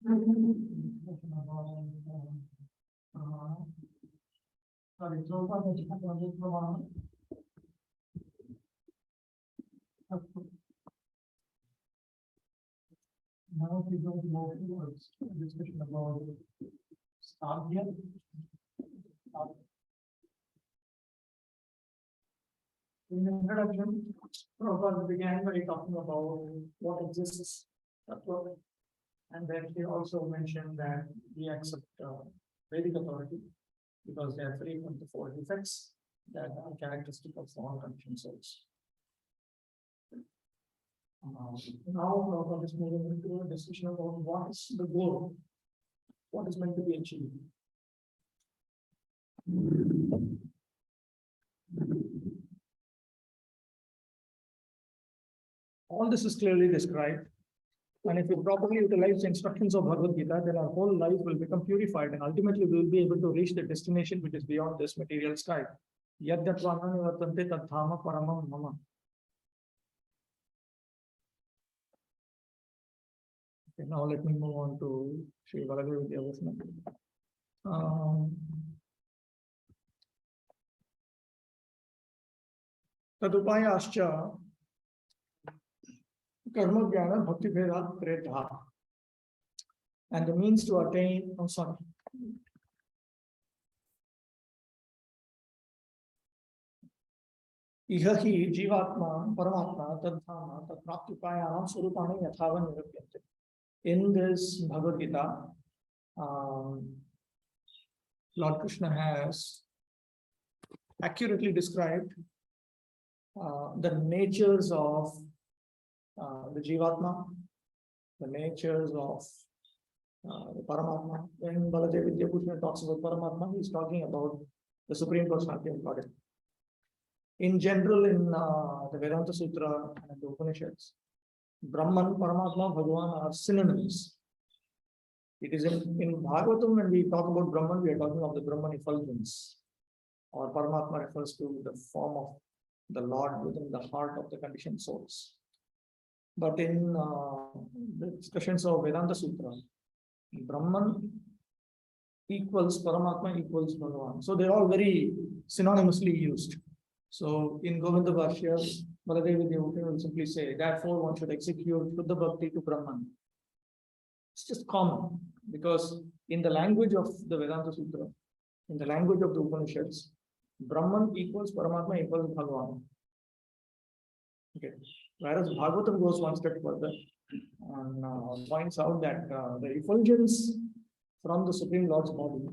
Now we go towards discussion about Stavya. In the introduction, Prabhu began by talking about what exists, and then he also mentioned that we accept Vedic authority because they are free from the four defects that are characteristic of all conditioned souls. Now, Prabhupada is moving into a discussion about what is the goal, what is meant to be achieved. All this is clearly described, and if we properly utilize the instructions of Bhagavad Gita, then our whole life will become purified, and ultimately we will be able to reach the destination which is beyond this material sky. Yadyatva nanivartante tadhama paramam mama. Okay, now let me move on to Sri Baladev Vidyabhushan. Tadupayascha karma jnana bhakti bheda treta, and the means to attain, Iha hi jivatma paramatma tadhama tatraptipayanam surupani yathava nirupyante. In this Bhagavad Gita, Lord Krishna has accurately described the natures of the Jivatma, the natures of the Paramatma. When Baladev Vidyabhushan talks about Paramatma, he is talking about the Supreme Personality of Godhead. In general, in the Vedanta Sutra and the Upanishads, Brahman, Paramatma, Bhagavan are synonyms. It is in Bhagavatam, when we talk about Brahman, we are talking of the Brahman effulgence, or Paramatma refers to the form of the Lord within the heart of the conditioned souls. But in the discussions of Vedanta Sutra, Brahman equals Paramatma equals Bhagavan. So they're all very synonymously used. So in Govinda Bhashya, Baladev Vidyabhushan will simply say, therefore one should execute Shuddha Bhakti to Brahman. It's just common, because in the language of the Vedanta Sutra, in the language of the Upanishads, Brahman equals Paramatma equals Bhagavan. Okay. Whereas Bhagavatam goes one step further and points out that the effulgence from the Supreme Lord's body,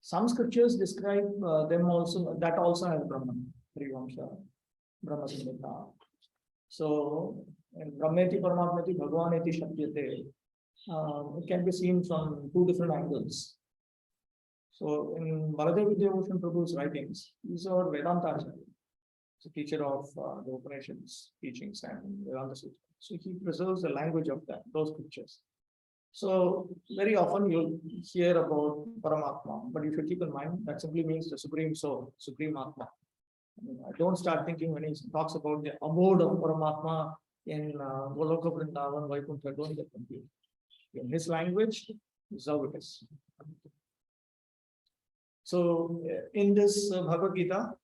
some scriptures describe them also, that also as Brahman, Trivamsha, Brahma Samhita. So, in Brahmeti Paramatmati Bhagavaneti Shakyate, it can be seen from two different angles. So, in Baladev Vidyabhushan Prabhu's writings, these are Vedanta Acharya, a teacher of the Upanishads teachings and Vedanta Sutra. So, he preserves the language of those scriptures. So, very often you'll hear about Paramatma, but you should keep in mind that simply means the Supreme Soul, Supreme Atma. Don't start thinking when he talks about the abode of Paramatma in Goloka Vrindavan, Vaikuntha, don't get confused. In his language, this is how it is. So, in this Bhagavad Gita,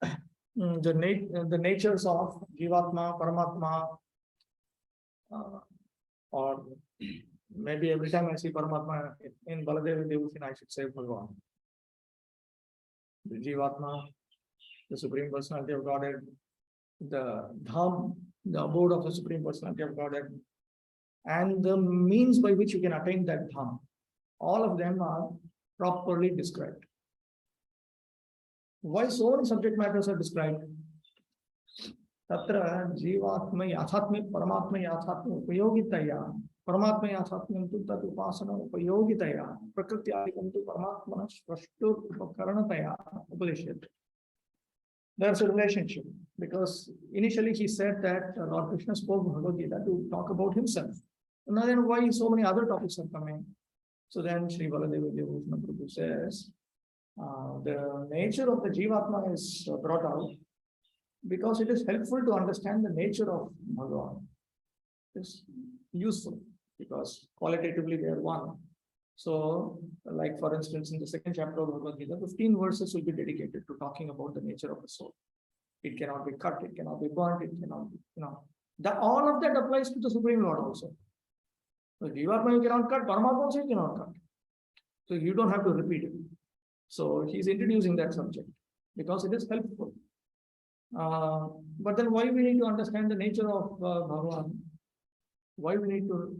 the natures of Jivatma, Paramatma, or maybe every time I see Paramatma in Baladev Vidyabhushan, I should say Bhagavan. The Jivatma, the Supreme Personality of Godhead, the Dham, the abode of the Supreme Personality of Godhead, and the means by which you can attain that Dham. All of them are properly described. Why so many subject matters are described? Tatra Jivatma Yathatma Paramatma Yathatma Upayogitaya Paramatma Yathatma tu Tat Upasana Upayogitaya Prakriti Adikam tu Paramatmana Sprashtur Upakaranataya Upadeshyat. There's a relationship, because initially he said that Lord Krishna spoke Bhagavad Gita to talk about himself. And then why so many other topics are coming? So then Sri Baladev Vidyabhushan Prabhu says, the nature of the Jivatma is brought out because it is helpful to understand the nature of Bhagavan. It's useful because qualitatively they are one, So, like for instance, in the second chapter of Bhagavad Gita, 15 verses will be dedicated to talking about the nature of the soul. It cannot be cut, it cannot be burnt, it cannot be, all of that applies to the Supreme Lord also. So Jivatma you cannot cut, Paramatma also you cannot cut. So you don't have to repeat it. So he's introducing that subject because it is helpful. But then why we need to understand the nature of Bhagavan? Why we need to,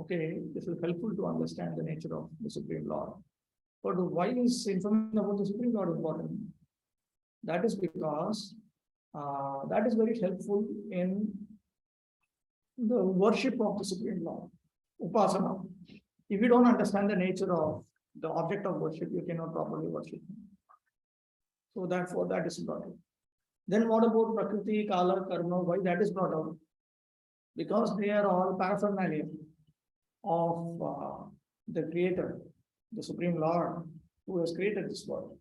okay, this is helpful to understand the nature of the Supreme Lord. But why is information about the Supreme Lord important? That is because that is very helpful in the worship of the Supreme Lord, Upasana. If you don't understand the nature of the object of worship, you cannot properly worship him. So therefore, that is brought out. Then what about Prakriti, Kala, Karma? Why that is brought out? Because they are all paraphernalia of the Creator, the Supreme Lord, who has created this world.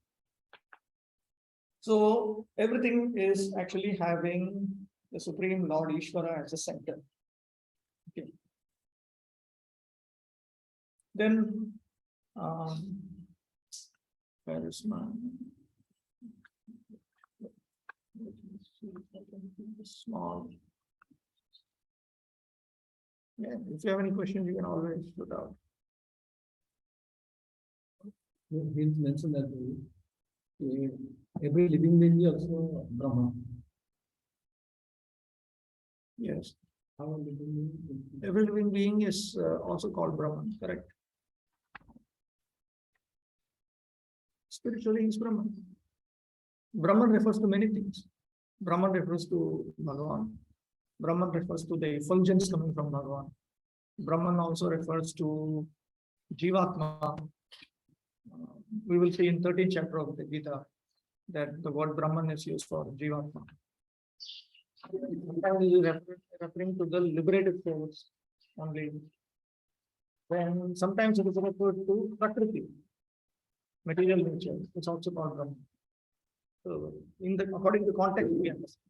So everything is actually having the Supreme Lord Ishvara as a center. Okay. Then, where is my small? Yeah, if you have any questions, you can always put out. He mentioned that every living being is also Brahma. Yes. How Every living being is also called Brahman, correct? Spiritually is Brahman. Brahman refers to many things. Brahman refers to Bhagavan. Brahman refers to the effulgence coming from Bhagavan. Brahman also refers to Jivatma. We will see in 13th chapter of the Gita that the word Brahman is used for Jivatma. Sometimes it is referring to the liberated souls only. Then sometimes it is referred to Prakriti, material nature. It's also called Brahman. So, according to context, we understand.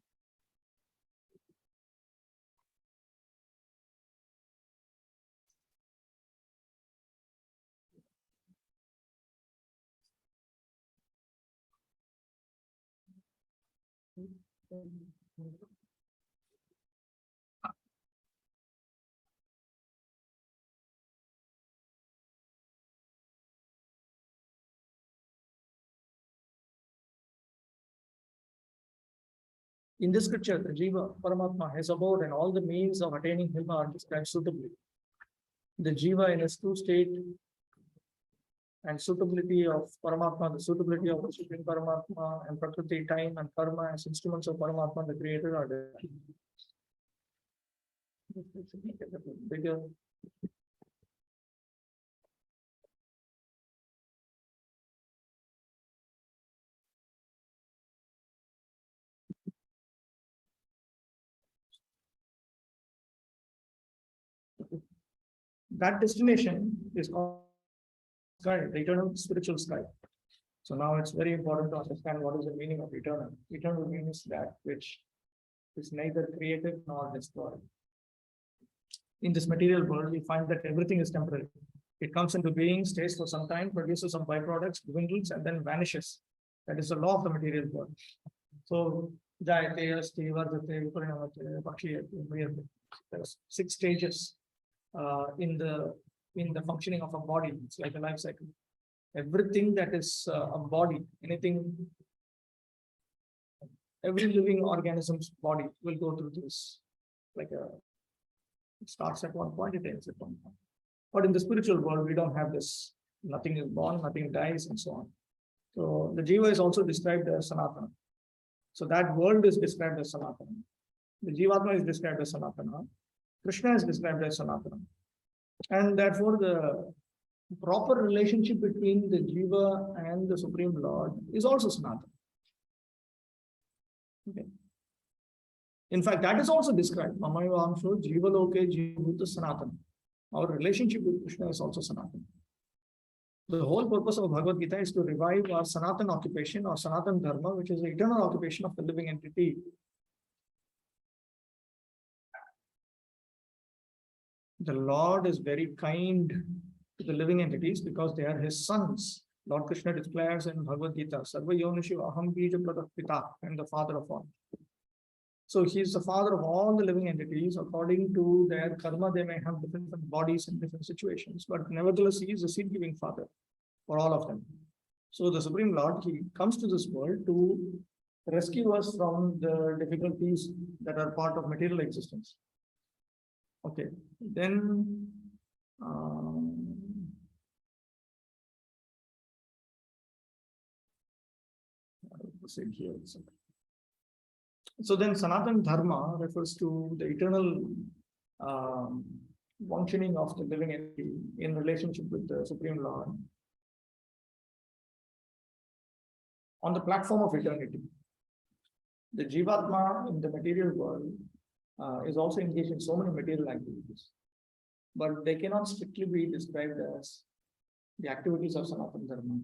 In the scripture, the Jiva, Paramatma, his abode, and all the means of attaining him are described suitably. The Jiva in his true state and suitability of Paramatma, the suitability of the Supreme Paramatma, and Prakriti, time, and Karma as instruments of Paramatma, the Creator, are there. Bigger. That destination is called sky, the eternal spiritual sky. So now it's very important to understand what is the meaning of eternal. Eternal means that which is neither created nor destroyed. In this material world, we find that everything is temporary. It comes into being, stays for some time, produces some byproducts, dwindles, and then vanishes. That is the law of the material world. So, Jayate, Asti, Vardhate, Parinamate, Bhakti, there's 6 stages in the functioning of a body. It's like a life cycle. Everything that is a body, every living organism's body will go through this. It starts at one point, it ends at one point. But in the spiritual world, we don't have this. Nothing is born, nothing dies, and so on. So the Jiva is also described as Sanatana. So that world is described as Sanatana. The Jivatma is described as Sanatana. Krishna is described as Sanatana. And therefore, the proper relationship between the Jiva and the Supreme Lord is also Sanatana. Okay. In fact, that is also described. Mamayavamsho Jiva Loke Jiva Bhuta Sanatana. Our relationship with Krishna is also Sanatana. The whole purpose of Bhagavad Gita is to revive our Sanatana occupation or Sanatana Dharma, which is the eternal occupation of the living entity. The Lord is very kind to the living entities because they are his sons. Lord Krishna declares in Bhagavad Gita, Sarva Yonishu Aham Bija Pradah Pita, and the father of all. So he is the father of all the living entities. According to their karma, they may have different bodies in different situations, but nevertheless, he is the seed-giving father for all of them. So the Supreme Lord, he comes to this world to rescue us from the difficulties that are part of material existence. Okay, then proceed here. So then Sanatana Dharma refers to the eternal functioning of the living entity in relationship with the Supreme Lord on the platform of eternity. The Jivatma in the material world is also engaged in so many material activities, but they cannot strictly be described as the activities of Sanatana Dharma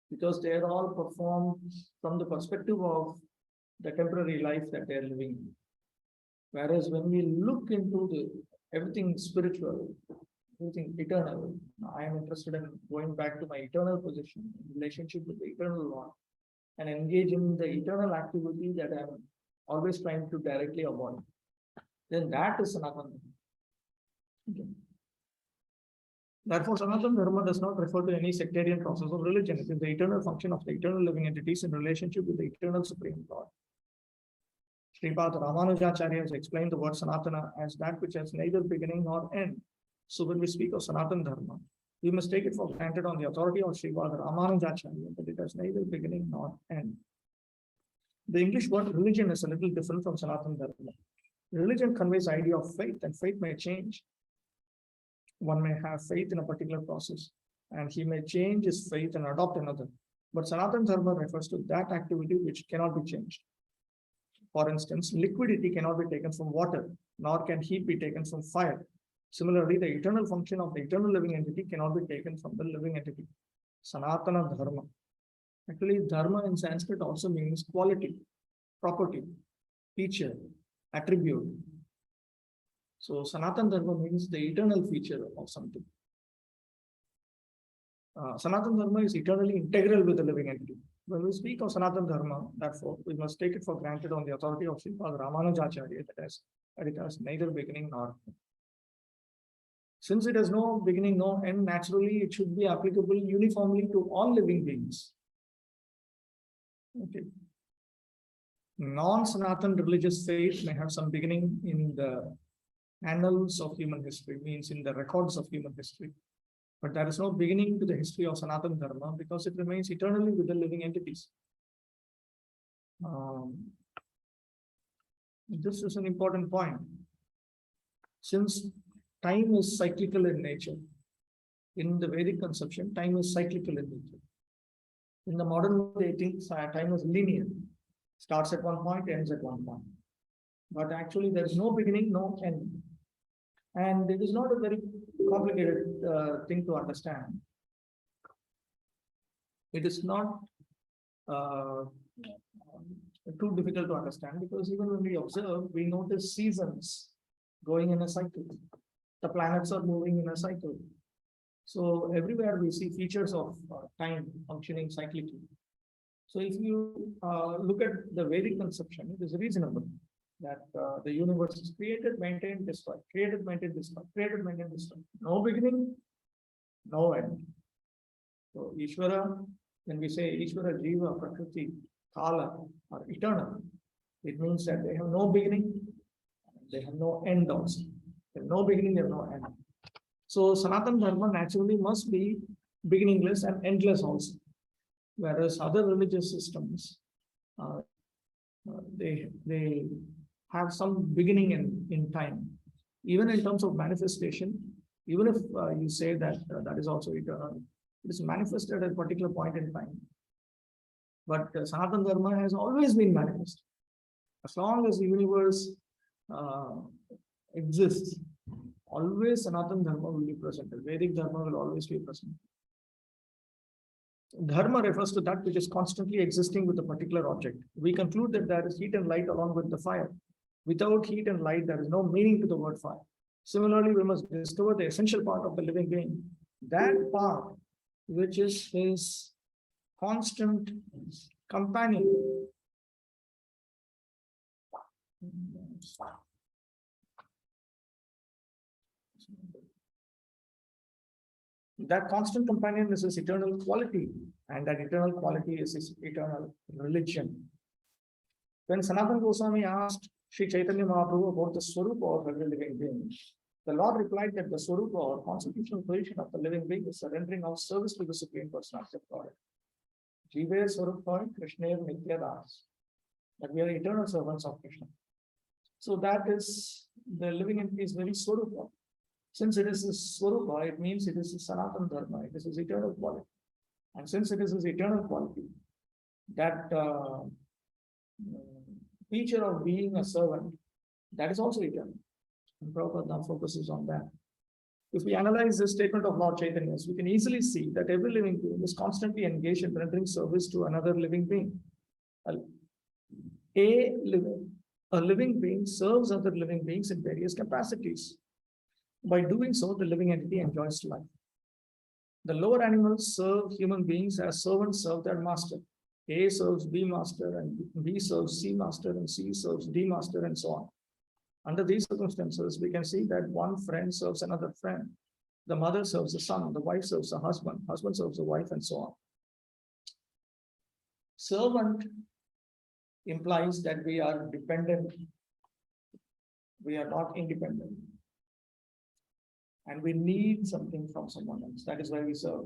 because they are all performed from the perspective of the temporary life that they are living in. Whereas when we look into the everything spiritual, everything eternal, I am interested in going back to my eternal position in relationship with the eternal Lord and engage in the eternal activity that I am always trying to directly avoid. Then that is Sanatana Dharma. Okay. Therefore, Sanatana Dharma does not refer to any sectarian process of religion. It is the eternal function of the eternal living entities in relationship with the eternal Supreme Lord. Sripad Ramanujacharya has explained the word Sanatana as that which has neither beginning nor end. So when we speak of Sanatana Dharma, we must take it for granted on the authority of Sripad Ramanujacharya that it has neither beginning nor end. The English word religion is a little different from Sanatana Dharma. Religion conveys the idea of faith, and faith may change. One may have faith in a particular process, and he may change his faith and adopt another. But Sanatana Dharma refers to that activity which cannot be changed. For instance, liquidity cannot be taken from water, nor can heat be taken from fire. Similarly, the eternal function of the eternal living entity cannot be taken from the living entity. Sanatana Dharma. Actually, Dharma in Sanskrit also means quality, property, feature, attribute. So Sanatana Dharma means the eternal feature of something. Sanatana Dharma is eternally integral with the living entity. When we speak of Sanatana Dharma, therefore, we must take it for granted on the authority of Sripad Ramanujacharya that it has neither beginning nor end. Since it has no beginning, no end, naturally it should be applicable uniformly to all living beings. Okay. Non-Sanatana religious faith may have some beginning in the annals of human history, means in the records of human history. But there is no beginning to the history of Sanatana Dharma because it remains eternally with the living entities. This is an important point. Since time is cyclical in nature, in the Vedic conception, time is cyclical in nature. In the modern day, time is linear. Starts at one point, ends at one point. But actually, there is no beginning, no end. And it is not a very complicated thing to understand. It is not too difficult to understand because even when we observe, we notice seasons going in a cycle. The planets are moving in a cycle. So everywhere we see features of time functioning cyclically. So if you look at the Vedic conception, it is reasonable that the universe is created, maintained, destroyed, created, maintained, destroyed, created, maintained, destroyed. No beginning, no end. So Ishvara, when we say Ishvara, Jiva, Prakriti, Kala are eternal, it means that they have no beginning, they have no end also. They have no beginning, they have no end. So Sanatana Dharma naturally must be beginningless and endless also. Whereas other religious systems, they have some beginning in time. Even in terms of manifestation, even if you say that that is also eternal, it is manifested at a particular point in time. But Sanatana Dharma has always been manifest. As long as the universe exists, always Sanatana Dharma will be present. The Vedic Dharma will always be present. Dharma refers to that which is constantly existing with a particular object. We conclude that there is heat and light along with the fire. Without heat and light, there is no meaning to the word fire. Similarly, we must discover the essential part of the living being, that part which is his constant companion. That constant companion is his eternal quality, and that eternal quality is his eternal religion. When Sanatana Goswami asked Sri Chaitanya Mahaprabhu about the Swarupa of every living being, the Lord replied that the Swarupa or constitutional position of the living being is surrendering of service to the Supreme Personality of God. Jive Swarupa Krishna Nityadas. That we are eternal servants of Krishna. So that is the living entity is very Swarupa. Since it is his Swarupa, it means it is his Sanatana Dharma, it is his eternal quality. And since it is his eternal quality, that feature of being a servant, that is also eternal. And Prabhupada now focuses on that. If we analyze this statement of Lord Chaitanya, we can easily see that every living being is constantly engaged in rendering service to another living being. A living being serves other living beings in various capacities. By doing so, the living entity enjoys life. The lower animals serve human beings as servants serve their master. A serves B master, and B serves C master, and C serves D master, and so on. Under these circumstances, we can see that one friend serves another friend. The mother serves the son, the wife serves the husband serves the wife, and so on. Servant implies that we are dependent, we are not independent. And we need something from someone else. That is why we serve.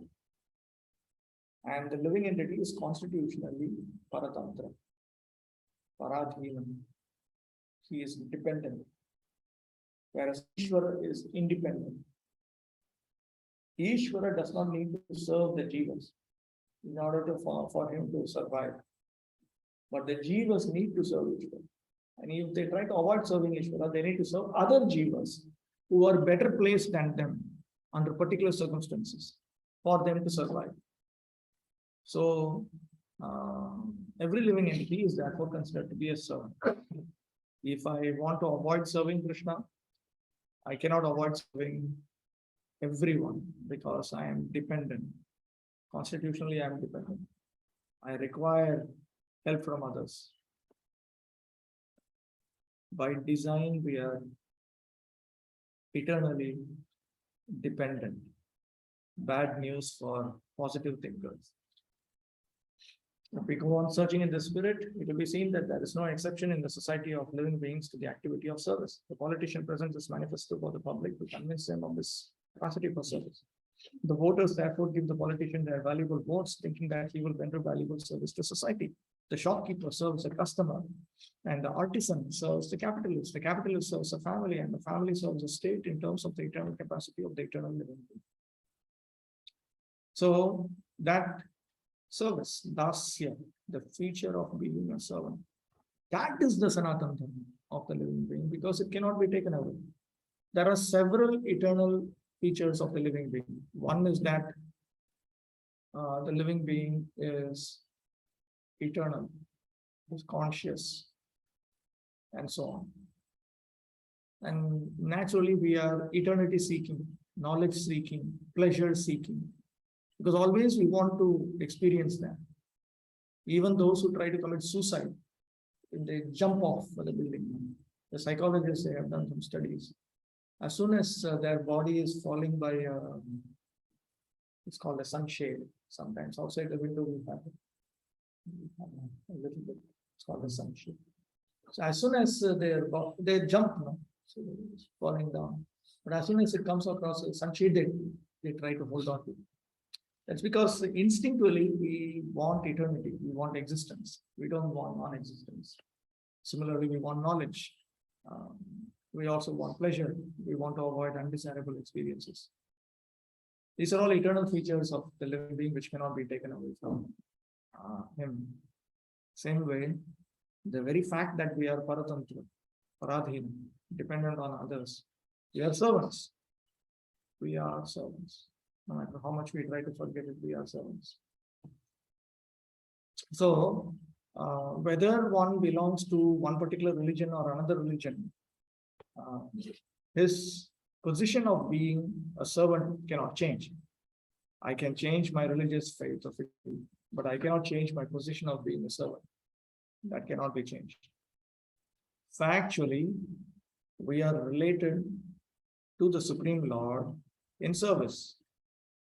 And the living entity is constitutionally Paratantra, Paradhinam. He is dependent, whereas Ishvara is independent. Ishvara does not need to serve the Jivas in order for him to survive. But the Jivas need to serve Ishvara. And if they try to avoid serving Ishvara, they need to serve other Jivas who are better placed than them under particular circumstances for them to survive. So, every living entity is therefore considered to be a servant. If I want to avoid serving Krishna, I cannot avoid serving everyone because I am dependent. Constitutionally, I am dependent. I require help from others. By design, we are eternally dependent. Bad news for positive thinkers. If we go on searching in the spirit, it will be seen that there is no exception in the society of living beings to the activity of service. The politician presents this manifesto for the public to convince them of this capacity for service. The voters therefore give the politician their valuable votes, thinking that he will render valuable service to society. The shopkeeper serves a customer, and the artisan serves the capitalist. The capitalist serves a family, and the family serves a state in terms of the eternal capacity of the eternal living being. So that service, dasya, the feature of being a servant, that is the Sanatana Dharma of the living being, because it cannot be taken away. There are several eternal features of the living being. One is that the living being is eternal, is conscious, and so on. And naturally, we are eternity seeking, knowledge seeking, pleasure seeking, because always we want to experience that. Even those who try to commit suicide, they jump off for the building. The psychologists, they have done some studies. As soon as their body is falling by, it's called a sunshade. Sometimes outside the window we have a little bit. It's called a sunshade. So as soon as they jump, so it's falling down. But as soon as it comes across a sunshade, they try to hold on to it. That's because instinctually we want eternity, we want existence. We don't want non-existence. Similarly, we want knowledge. We also want pleasure. We want to avoid undesirable experiences. These are all eternal features of the living being which cannot be taken away from him. Same way, the very fact that we are paratantra, paradhin, dependent on others, we are servants. We are servants. No matter how much we try to forget it, we are servants. So, whether one belongs to one particular religion or another religion, his position of being a servant cannot change. I can change my religious faith of it, but I cannot change my position of being a servant. That cannot be changed. Factually, we are related to the Supreme Lord in service.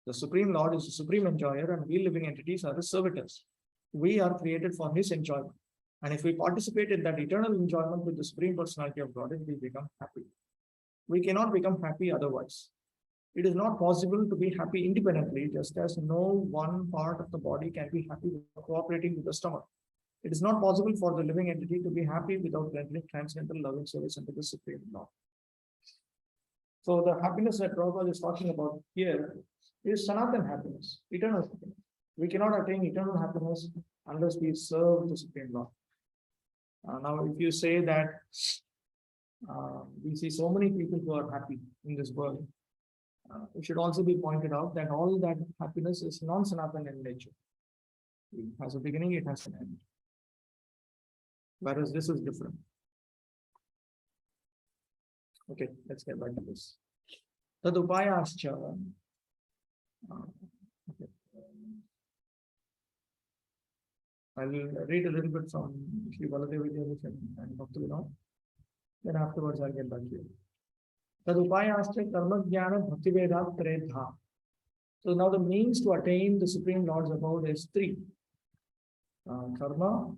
The Supreme Lord is the supreme enjoyer, and we living entities are the servitors. We are created for his enjoyment. And if we participate in that eternal enjoyment with the Supreme Personality of Godhead, we become happy. We cannot become happy otherwise. It is not possible to be happy independently, just as no one part of the body can be happy without cooperating with the stomach. It is not possible for the living entity to be happy without rendering transcendental loving service unto the Supreme Lord. So the happiness that Prabhupada is talking about here is Sanatana happiness, eternal happiness. We cannot attain eternal happiness unless we serve the Supreme Lord. Now, if you say that we see so many people who are happy in this world, it should also be pointed out that all that happiness is non-Sanatana in nature. It has a beginning, it has an end. Whereas this is different. Okay, let's get back to this. Tadupayascha. Okay. I'll read a little bit from Sri Baladev and Bhakti. Then afterwards I'll get back to you. Tadupayascha karma jnana bhakti vedat tredha. So now the means to attain the Supreme Lord's abode is three. Karma,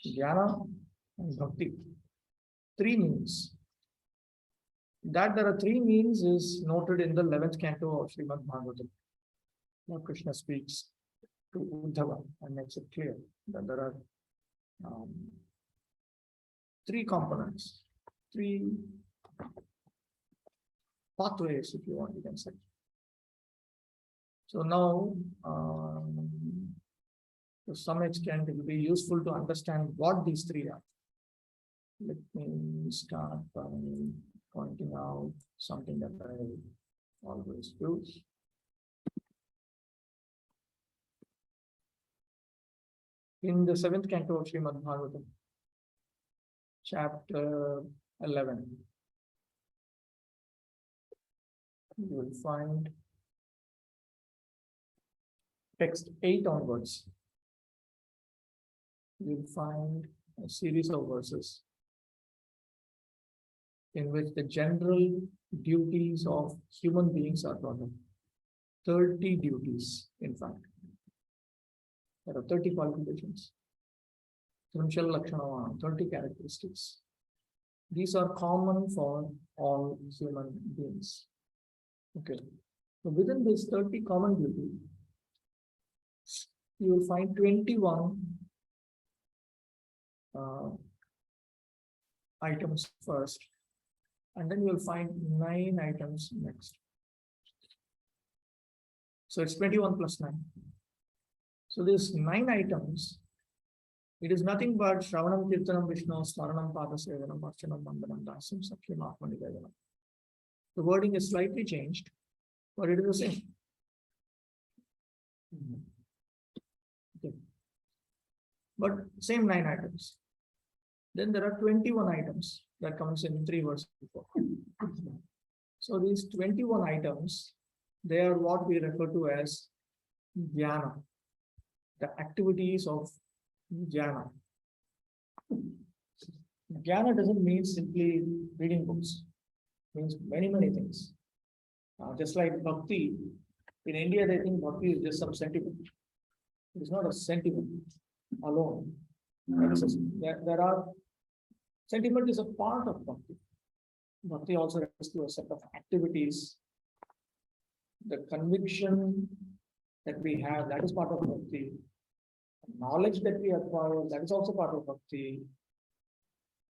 jnana, and bhakti. Three means. That there are three means is noted in the 11th canto of Srimad Bhagavatam. Lord Krishna speaks to Uddhava and makes it clear that there are three components, three pathways, if you want, you can say. So now, to some extent, it will be useful to understand what these three are. Let me start by pointing out something that I always do. In the 7th canto of Srimad Bhagavatam, chapter 11, you will find text 8 onwards. You will find a series of verses in which the general duties of human beings are brought up. 30 duties, in fact. There are 30 qualifications. 30 characteristics. These are common for all human beings. Okay. So within this 30 common duties, you will find 21 items first, and then you will find 9 items next. So it's 21 plus 9. So these 9 items, it is nothing but Shravanam Kirtanam Vishnu Smaranam Padasevanam Archanam Mandanam Dasam Sakhyam Atmanivedanam. The wording is slightly changed, but it is the same. Okay. But same 9 items. Then there are 21 items that comes in 3 verses before. So these 21 items, they are what we refer to as jnana, the activities of jnana. Jnana doesn't mean simply reading books. It means many, many things. Just like bhakti, in India they think bhakti is just some sentiment. It is not a sentiment alone. There are sentiment is a part of bhakti. Bhakti also refers to a set of activities. The conviction that we have, that is part of bhakti. Knowledge that we acquire, that is also part of bhakti.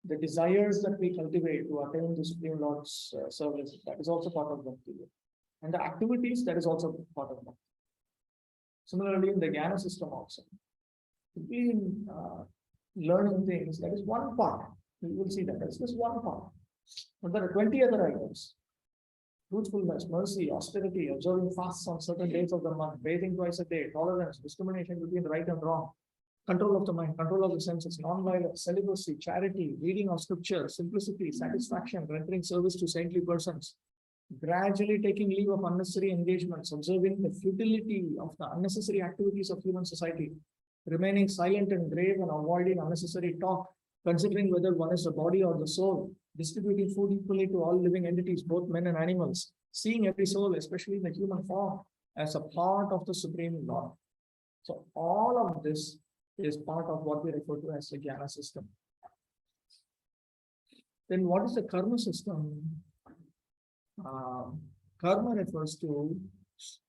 The desires that we cultivate to attain the Supreme Lord's service, that is also part of bhakti. And the activities, that is also part of bhakti. Similarly, in the Jnana system also, in learning things, that is one part. You will see that that's just one part. But there are 20 other items. Truthfulness, mercy, austerity, observing fasts on certain days of the month, bathing twice a day, tolerance, discrimination between right and wrong, control of the mind, control of the senses, non-violence, celibacy, charity, reading of scripture, simplicity, satisfaction, rendering service to saintly persons, gradually taking leave of unnecessary engagements, observing the futility of the unnecessary activities of human society, remaining silent and grave and avoiding unnecessary talk, considering whether one is the body or the soul, distributing food equally to all living entities, both men and animals, seeing every soul, especially the human form, as a part of the Supreme Lord. So all of this is part of what we refer to as the Jnana system. Then what is the karma system? Karma refers to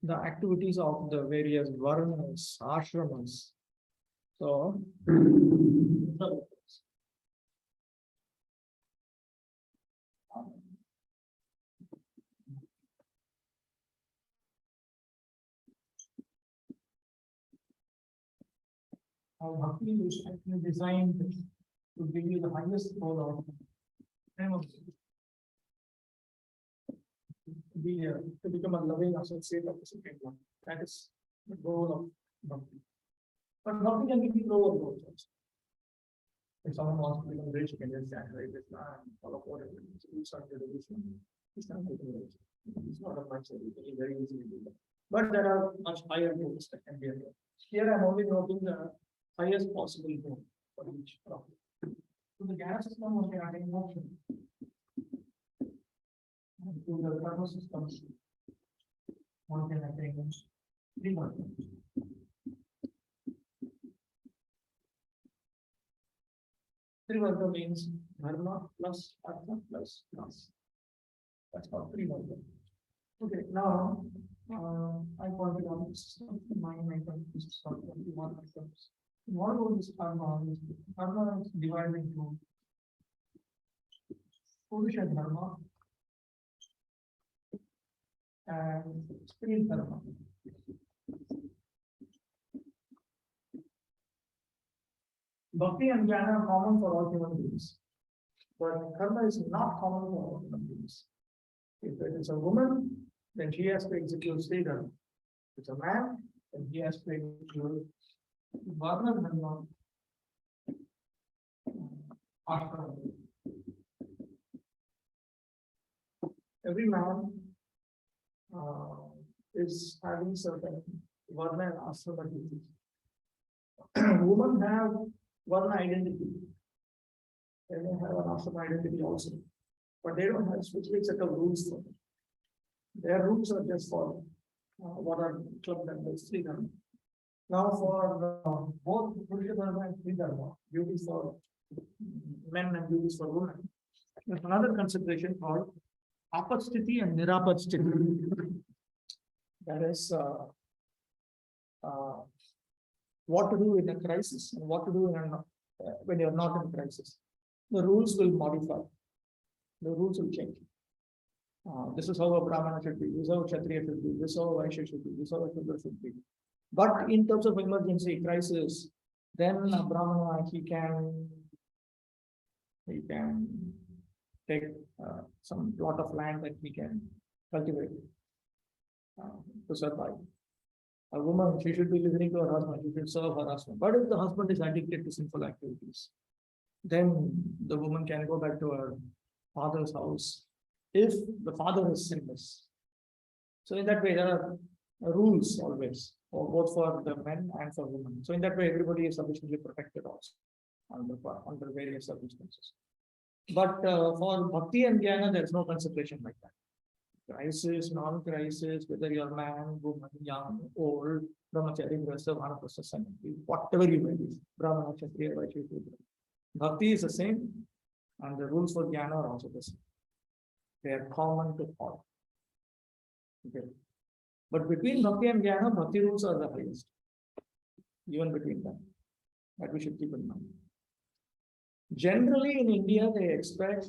the activities of the various varnas, ashramas. So, Bhakti is actually designed to give you the highest goal of to become a loving associate of the Supreme Lord. That is the goal of Bhakti. But Bhakti can give you lower goals also. If someone wants to become rich, you can just stand right this and follow whatever rules and regulations. It's not becoming rich. It's not a much you can very easily do that. But there are much higher goals that can be achieved. Here I'm only noting the highest possible goal for each problem. So the gas system was adding motion. To the karma system, one can attain three more. Trivarga means dharma plus artha plus nas. That's called trivarga. Okay, now I pointed out this system, mind item, this is called 21 items. What about this karma? Karma is divided into Purusha dharma and Spiritual dharma. Bhakti and Jnana are common for all human beings, but karma is not common for all human beings. If it is a woman, then she has to execute state dharma. If it's a man, then he has to execute varna dharma, ashram. Every man is having certain varna and ashrama duties. Women have varna identity. They may have an ashrama identity also, but they don't have specific set of rules for them. Their rules are just for what are clubbed under Sri Dharma. Now, for both Purusha Dharma and Sri Dharma, duties for men and duties for women, there's another consideration called apastiti and nirapastiti. That is what to do in a crisis and what to do when you're not in a crisis. The rules will modify. The rules will change. This is how a Brahmana should be. This is how a Kshatriya should be. This is how a Vaishya should be. This is how a Shudra should be. But in terms of emergency crisis, then a Brahmana he can take some plot of land that he can cultivate to survive. A woman, she should be listening to her husband, she should serve her husband. But if the husband is addicted to sinful activities, then the woman can go back to her father's house if the father is sinless. So in that way, there are rules always, both for the men and for women. So in that way, everybody is sufficiently protected also under various circumstances. But for Bhakti and Jnana, there is no consideration like that. Crisis, non-crisis, whether you're man, woman, young, old, brahmachari, grahastha, vanaprastha, whatever you may be, Brahmana, Kshatriya, Vaishya, Shudra. Bhakti is the same, and the rules for Jnana are also the same. They are common to all. Okay. But between Bhakti and Jnana, Bhakti rules are the highest, even between them. That we should keep in mind. Generally, in India, they expect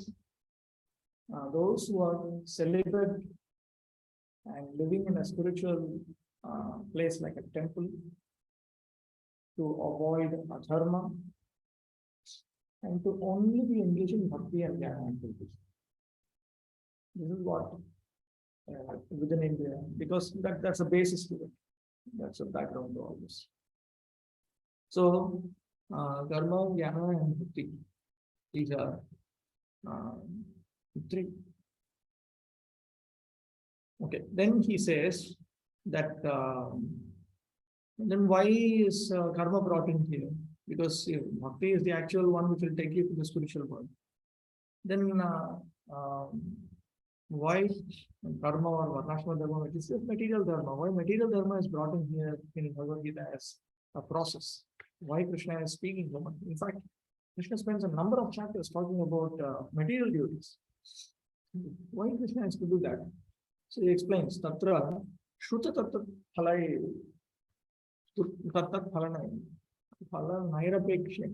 those who are celibate and living in a spiritual place like a temple to avoid adharma and to only be engaged in Bhakti and Jnana activities. This is what within India, because that's a basis to it. That's a background to all this. So, Karma, Jnana, and Bhakti, these are three. Okay, then he says that then why is karma brought in here? Because bhakti is the actual one which will take you to the spiritual world. Then why karma or varnashma dharma, which is just material dharma? Why material dharma is brought in here in Bhagavad Gita as a process? Why Krishna is speaking about? In fact, Krishna spends a number of chapters talking about material duties. Why Krishna has to do that? So he explains, Tatra Shruta Tatra Phalai Tat Phalanai Phala Nairapekshe.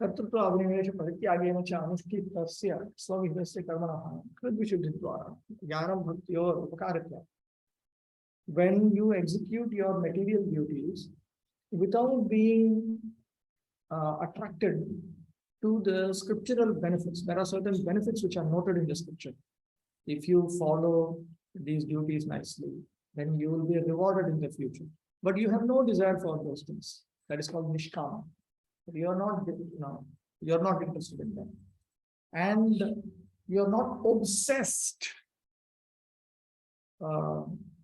कर्तृत्व अभिनिवेश परित्यागेन च अनुष्ठितस्य स्वविधस्य कर्मणः कृद्विशुद्धिद्वारा ज्ञानं भक्त्योर उपकारत्वात्. When you execute your material duties without being attracted to the scriptural benefits, there are certain benefits which are noted in the scripture. If you follow these duties nicely, then you will be rewarded in the future. But you have no desire for those things. That is called nishkama. You're not interested in them. And you're not obsessed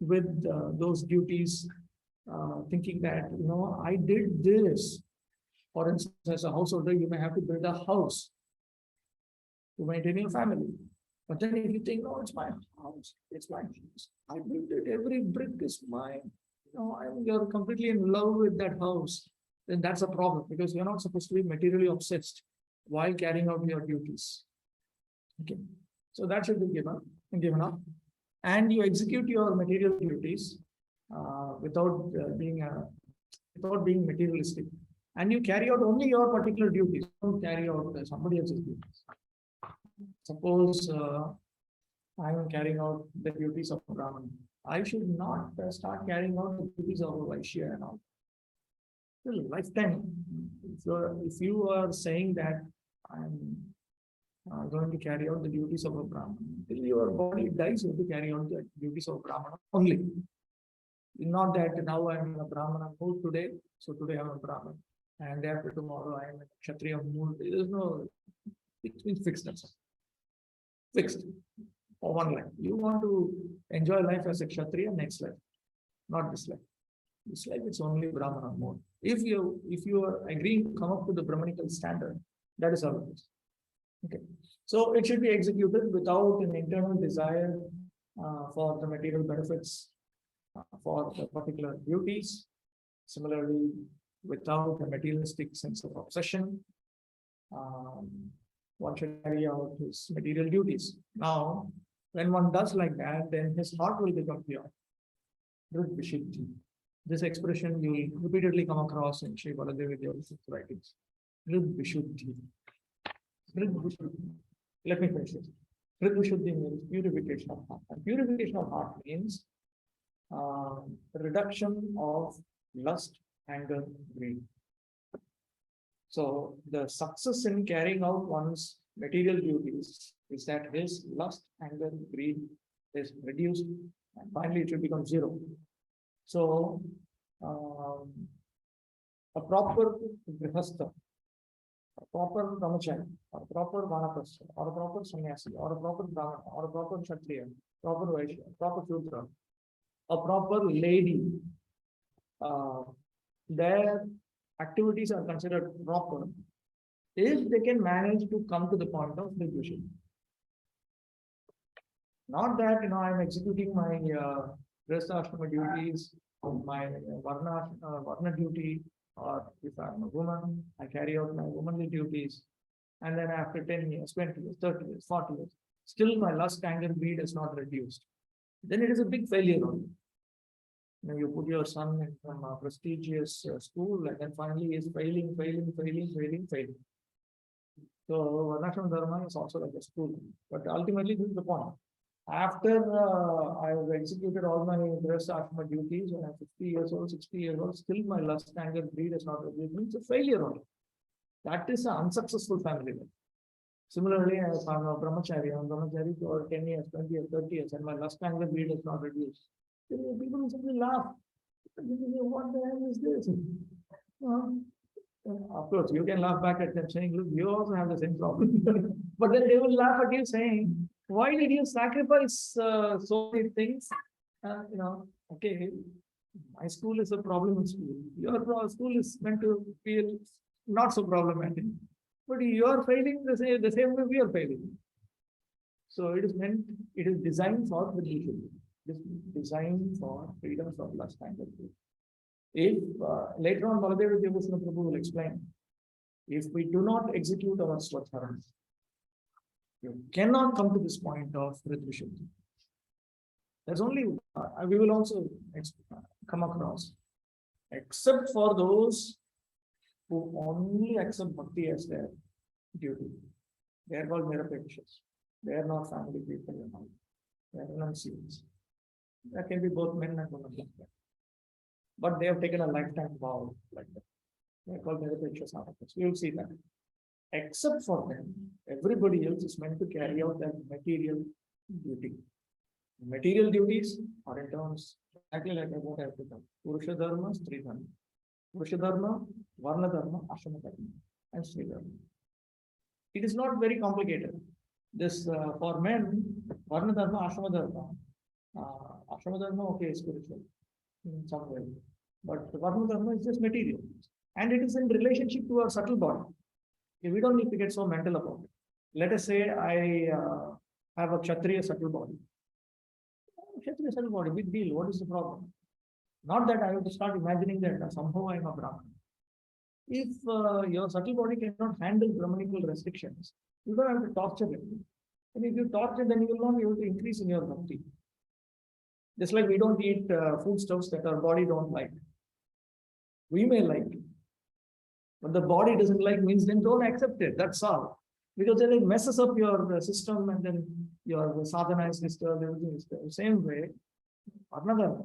with those duties, thinking that, I did this. For instance, as a householder, you may have to build a house to maintain your family. But then if you think, no, it's my house, I built it, every brick is mine. You're completely in love with that house. Then that's a problem, because you're not supposed to be materially obsessed while carrying out your duties. Okay, so that should be given up, and you execute your material duties without being materialistic, and you carry out only your particular duties. Don't carry out somebody else's duties. Suppose I am carrying out the duties of Brahman. I should not start carrying out the duties of Vaishya and all. Lifetime. If you are saying that I'm going to carry out the duties of a Brahman, till your body dies, you have to carry out the duties of Brahmana only. Not that now I'm a Brahmana mood today, so today I'm a Brahman, and after tomorrow I am a Kshatriya mood. There is no, it's fixed. Fixed for one life. You want to enjoy life as a Kshatriya, next life, not this life. This life it's only Brahmana mode. If you are agreeing to come up to the Brahmanical standard, that is how it is. Okay. So it should be executed without an internal desire for the material benefits for the particular duties. Similarly, without a materialistic sense of obsession, one should carry out his material duties. Now, when one does like that, then his heart will become pure. This expression you will repeatedly come across in Sri Baladevi Deva's writings. Vishuddhi. Let me finish this. Vishuddhi means purification of heart. And purification of heart means reduction of lust, anger, greed. So the success in carrying out one's material duties is that his lust, anger, greed is reduced, and finally it will become zero. So, a proper grihastha, a proper brahmachari, or a proper vanaprastha, or a proper sannyasi, or a proper brahmana, or a proper kshatriya, proper vaishya, proper shudra, a proper lady, their activities are considered proper if they can manage to come to the point of Vidvan. Not that I'm executing my Grihastha duties, my Varna duty, or if I'm a woman, I carry out my womanly duties, and then after 10 years, 20 years, 30 years, 40 years, still my lust, anger, greed is not reduced. Then it is a big failure only. You put your son in some prestigious school, and then finally he is failing. So Varnashram Dharma is also like a school. But ultimately, this is the point. After I have executed all my Grihastha duties, when I'm 50 years old, 60 years old, still my lust, anger, greed is not reduced. It's a failure only. That is an unsuccessful family life. Similarly, if I'm a brahmachari for 10 years, 20 years, 30 years, and my lust, anger, greed is not reduced, then people will simply laugh. What the hell is this? Of course, you can laugh back at them saying, look, you also have the same problem. But then they will laugh at you saying, why did you sacrifice so many things? Okay, my school is a problem school. Your school is meant to feel not so problematic. But you are failing the same way we are failing. So it is designed for the leisure. It is designed for freedom from lust and greed. If later on Baladev Devasana Prabhu will explain, if we do not execute our swadharma, you cannot come to this point of Ritvishubhi. There's only, we will also come across, except for those who only accept Bhakti as their duty. They are called Nirapekshas. They are not family people. They are renunciates. That can be both men and women like that. But they have taken a lifetime vow like that. They are called Nirapekshas. We will see that. Except for them, everybody else is meant to carry out that material duty. Material duties are in terms exactly like what I have done. Purusha Dharma, Stri Dharma. Purusha Dharma, Varna Dharma, Ashrama Dharma, and Stri Dharma. It is not very complicated. This for men, Varna Dharma, Ashrama Dharma, okay, is spiritual in some way. But Varna Dharma is just material. And it is in relationship to our subtle body. Okay, we don't need to get so mental about it. Let us say I have a Kshatriya subtle body. Kshatriya subtle body, big deal. What is the problem? Not that I have to start imagining that somehow I am a Brahman. If your subtle body cannot handle Brahmanical restrictions, you don't have to torture it. And if you torture, then you will not be able to increase in your bhakti. Just like we don't eat foodstuffs that our body don't like. We may like it. But the body doesn't like means then don't accept it. That's all. Because then it messes up your system and then your sadhana is disturbed, everything is disturbed. Same way, another.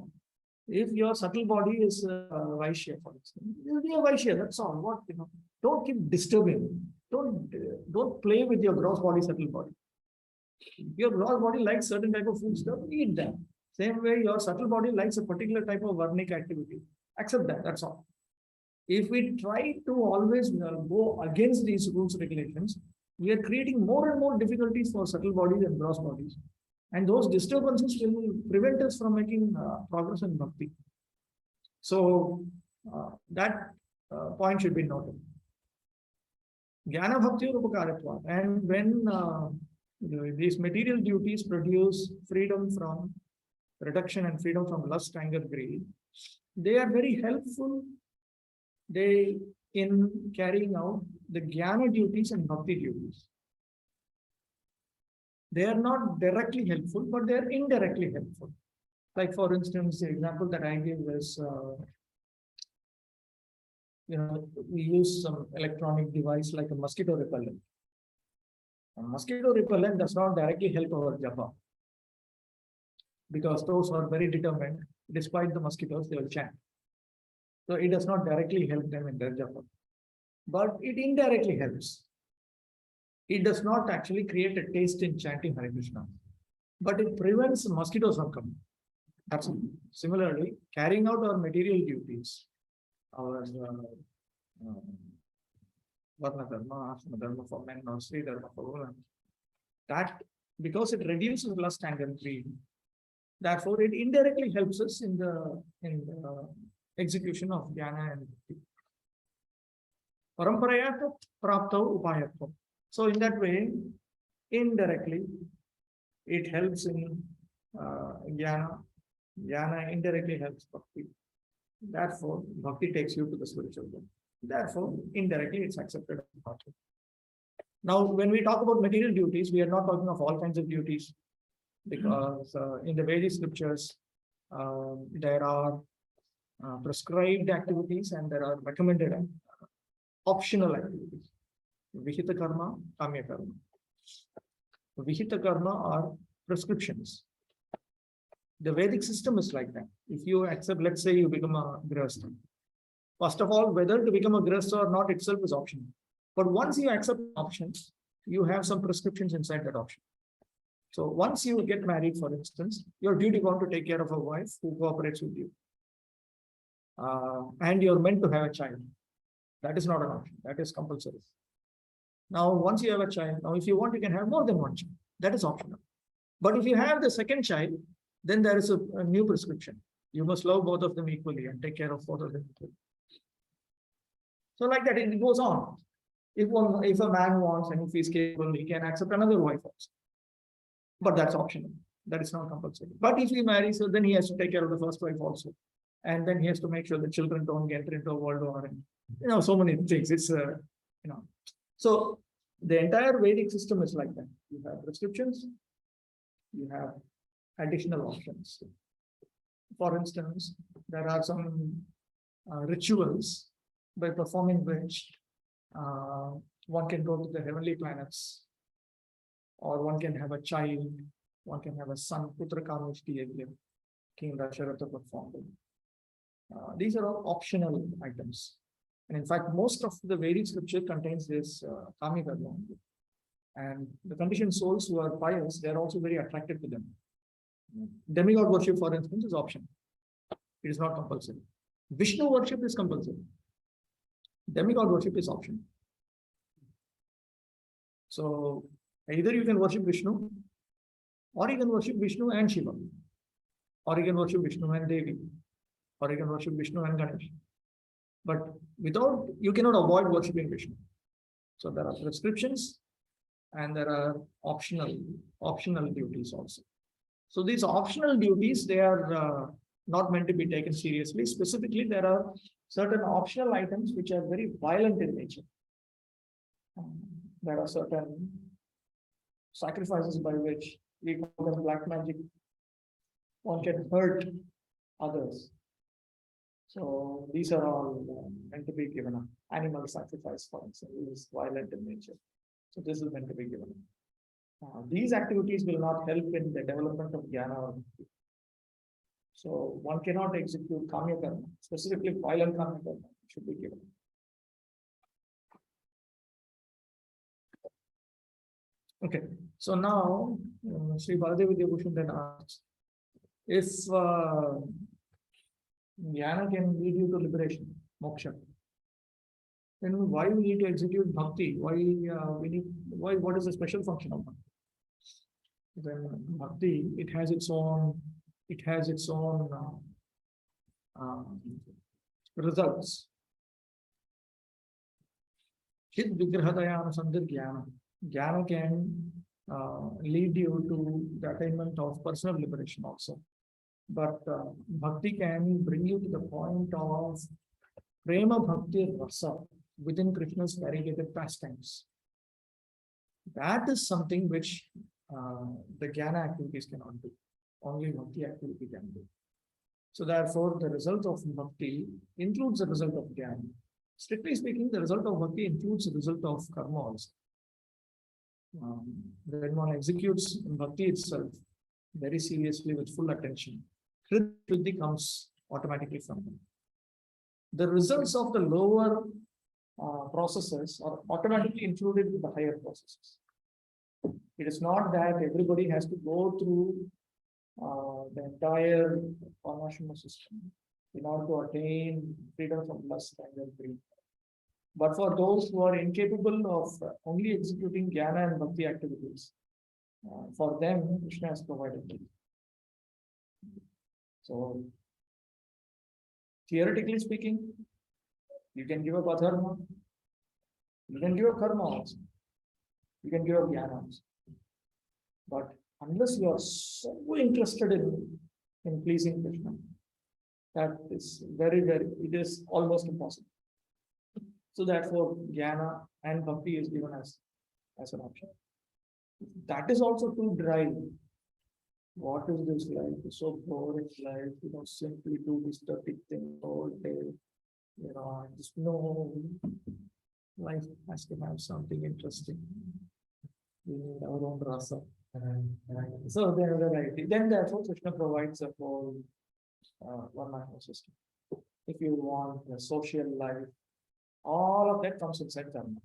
If your subtle body is Vaishya, for example, you'll be a Vaishya, that's all. What, don't keep disturbing. Don't play with your gross body, subtle body. Your gross body likes certain type of food stuff, eat them. Same way, your subtle body likes a particular type of varnic activity. Accept that, that's all. If we try to always go against these rules regulations, we are creating more and more difficulties for subtle bodies and gross bodies. And those disturbances will prevent us from making progress in bhakti. So that point should be noted. Jnana bhakti upakaratva. And when these material duties produce freedom from reduction and freedom from lust, anger, greed, they are very helpful in carrying out the jnana duties and bhakti duties. They are not directly helpful, but they are indirectly helpful. Like for instance, the example that I gave is, we use some electronic device like a mosquito repellent. A mosquito repellent does not directly help our japa. Because those are very determined, despite the mosquitoes, they will chant. So it does not directly help them in their japa. But it indirectly helps. It does not actually create a taste in chanting Hare Krishna, but it prevents mosquitoes from coming. Absolutely. Similarly, carrying out our material duties, our Varna Dharma, Ashrama Dharma for men or Sri Dharma for women, that because it reduces lust, anger, and greed, therefore it indirectly helps us in the execution of jnana and bhakti. Paramparayatva praptau upayatva. So in that way, indirectly, it helps in jnana. Jnana indirectly helps bhakti. Therefore, bhakti takes you to the spiritual world. Therefore, indirectly, it's accepted as bhakti. Now, when we talk about material duties, we are not talking of all kinds of duties, because in the Vedic scriptures, there are prescribed activities and there are recommended optional activities. Vihita karma, kamya karma. Vihita karma are prescriptions. The Vedic system is like that. If you accept, let's say you become a grihastha. First of all, whether to become a grihastha or not itself is optional. But once you accept options, you have some prescriptions inside that option. So once you get married, for instance, you're duty bound to take care of a wife who cooperates with you. And you're meant to have a child. That is not an option. That is compulsory. Now, once you have a child, now if you want, you can have more than one child. That is optional. But if you have the second child, then there is a new prescription. You must love both of them equally and take care of both of them equally. So like that, it goes on. If a man wants and if he's capable, he can accept another wife also. But that's optional. That is not compulsory. But if he marries, so then he has to take care of the first wife also. And then he has to make sure the children don't get into a world war. And, so many things. It's, So the entire Vedic system is like that. You have prescriptions, you have additional options. For instance, there are some rituals by performing which one can go to the heavenly planets, or one can have a child, one can have a son, Putra Kamishti Yajna, King Dasharatha performed. These are all optional items. And in fact, most of the Vedic scripture contains this Kami Karma. And the conditioned souls who are pious, they are also very attracted to them. Demigod worship, for instance, is optional. It is not compulsory. Vishnu worship is compulsory. Demigod worship is optional. So either you can worship Vishnu, or you can worship Vishnu and Shiva, or you can worship Vishnu and Devi, or you can worship Vishnu and Ganesh. But you cannot avoid worshipping Vishnu. So there are prescriptions and there are optional duties also. So these optional duties, they are not meant to be taken seriously. Specifically, there are certain optional items which are very violent in nature. There are certain sacrifices by which we call them black magic. One can hurt others. So these are all meant to be given up. Animal sacrifice, for instance, is violent in nature. So this is meant to be given up. These activities will not help in the development of jnana or bhakti. So one cannot execute kamya karma, specifically violent kamya karma should be given. Okay, so now Sri Baladev Vidyabhushan then asks, if jnana can lead you to liberation, moksha, then why we need to execute bhakti? What is the special function of bhakti? Then bhakti, it has its own results. Chit vigrahadayana sandhir jnana. Jnana can lead you to the attainment of personal liberation also. But bhakti can bring you to the point of prema bhakti rasa within Krishna's variegated pastimes. That is something which the jnana activities cannot do. Only bhakti activity can do. So therefore, the result of bhakti includes the result of jnana. Strictly speaking, the result of bhakti includes the result of karma also. When one executes bhakti itself very seriously with full attention, Kritti comes automatically from them. The results of the lower processes are automatically included with the higher processes. It is not that everybody has to go through the entire varnashram system in order to attain freedom from lust and greed. But for those who are incapable of only executing jnana and bhakti activities, for them, Krishna has provided it. So, theoretically speaking, you can give up adharma, you can give up karma also, you can give up jnana also. But unless you are so interested in pleasing Krishna, that is it is almost impossible. So therefore, jnana and bhakti is given as an option. That is also too dry. What is this life? It's so boring life. Simply do this static thing all day. Just no. Life has to have something interesting. We need our own rasa. So then the variety. Then therefore, Krishna provides a whole varnashram system. If you want a social life, all of that comes inside karma.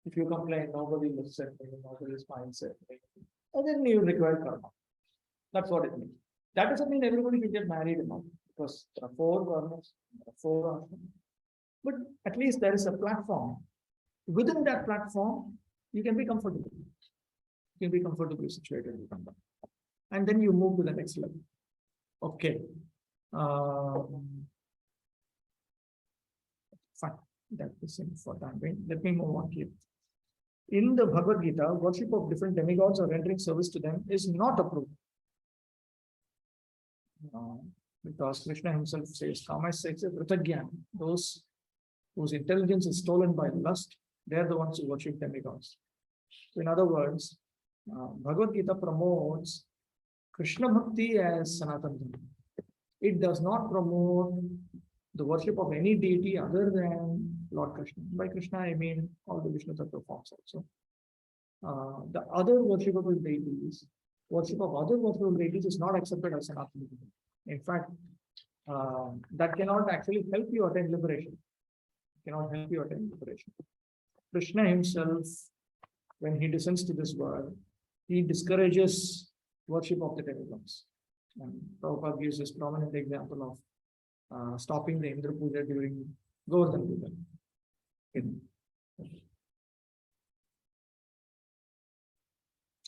If you complain, nobody looks at me, nobody smiles at me, and then you require karma. That's what it means. That doesn't mean everybody should get married, because there are 4 varnas, there are 4 ashrams. but at least there is a platform. Within that platform, you can be comfortable. You can be comfortably situated with them. And then you move to the next level. Okay. Fine. That is it for time being. Let me move on here. In the Bhagavad Gita, worship of different demigods or rendering service to them is not approved. Because Krishna himself says, those whose intelligence is stolen by lust, they are the ones who worship demigods. So in other words, Bhagavad Gita promotes Krishna Bhakti as Sanatana Dharma. It does not promote the worship of any deity other than Lord Krishna. By Krishna, I mean all the Vishnu Tattva forms also. The other worshipable deities, worship of other worshipable deities is not accepted as Sanatana Dharma. In fact, that cannot actually help you attain liberation. Cannot help you attain liberation. Krishna himself, when he descends to this world, he discourages worship of the demigods. And Prabhupada gives this prominent example of stopping the Indra Puja during Govardhan Puja.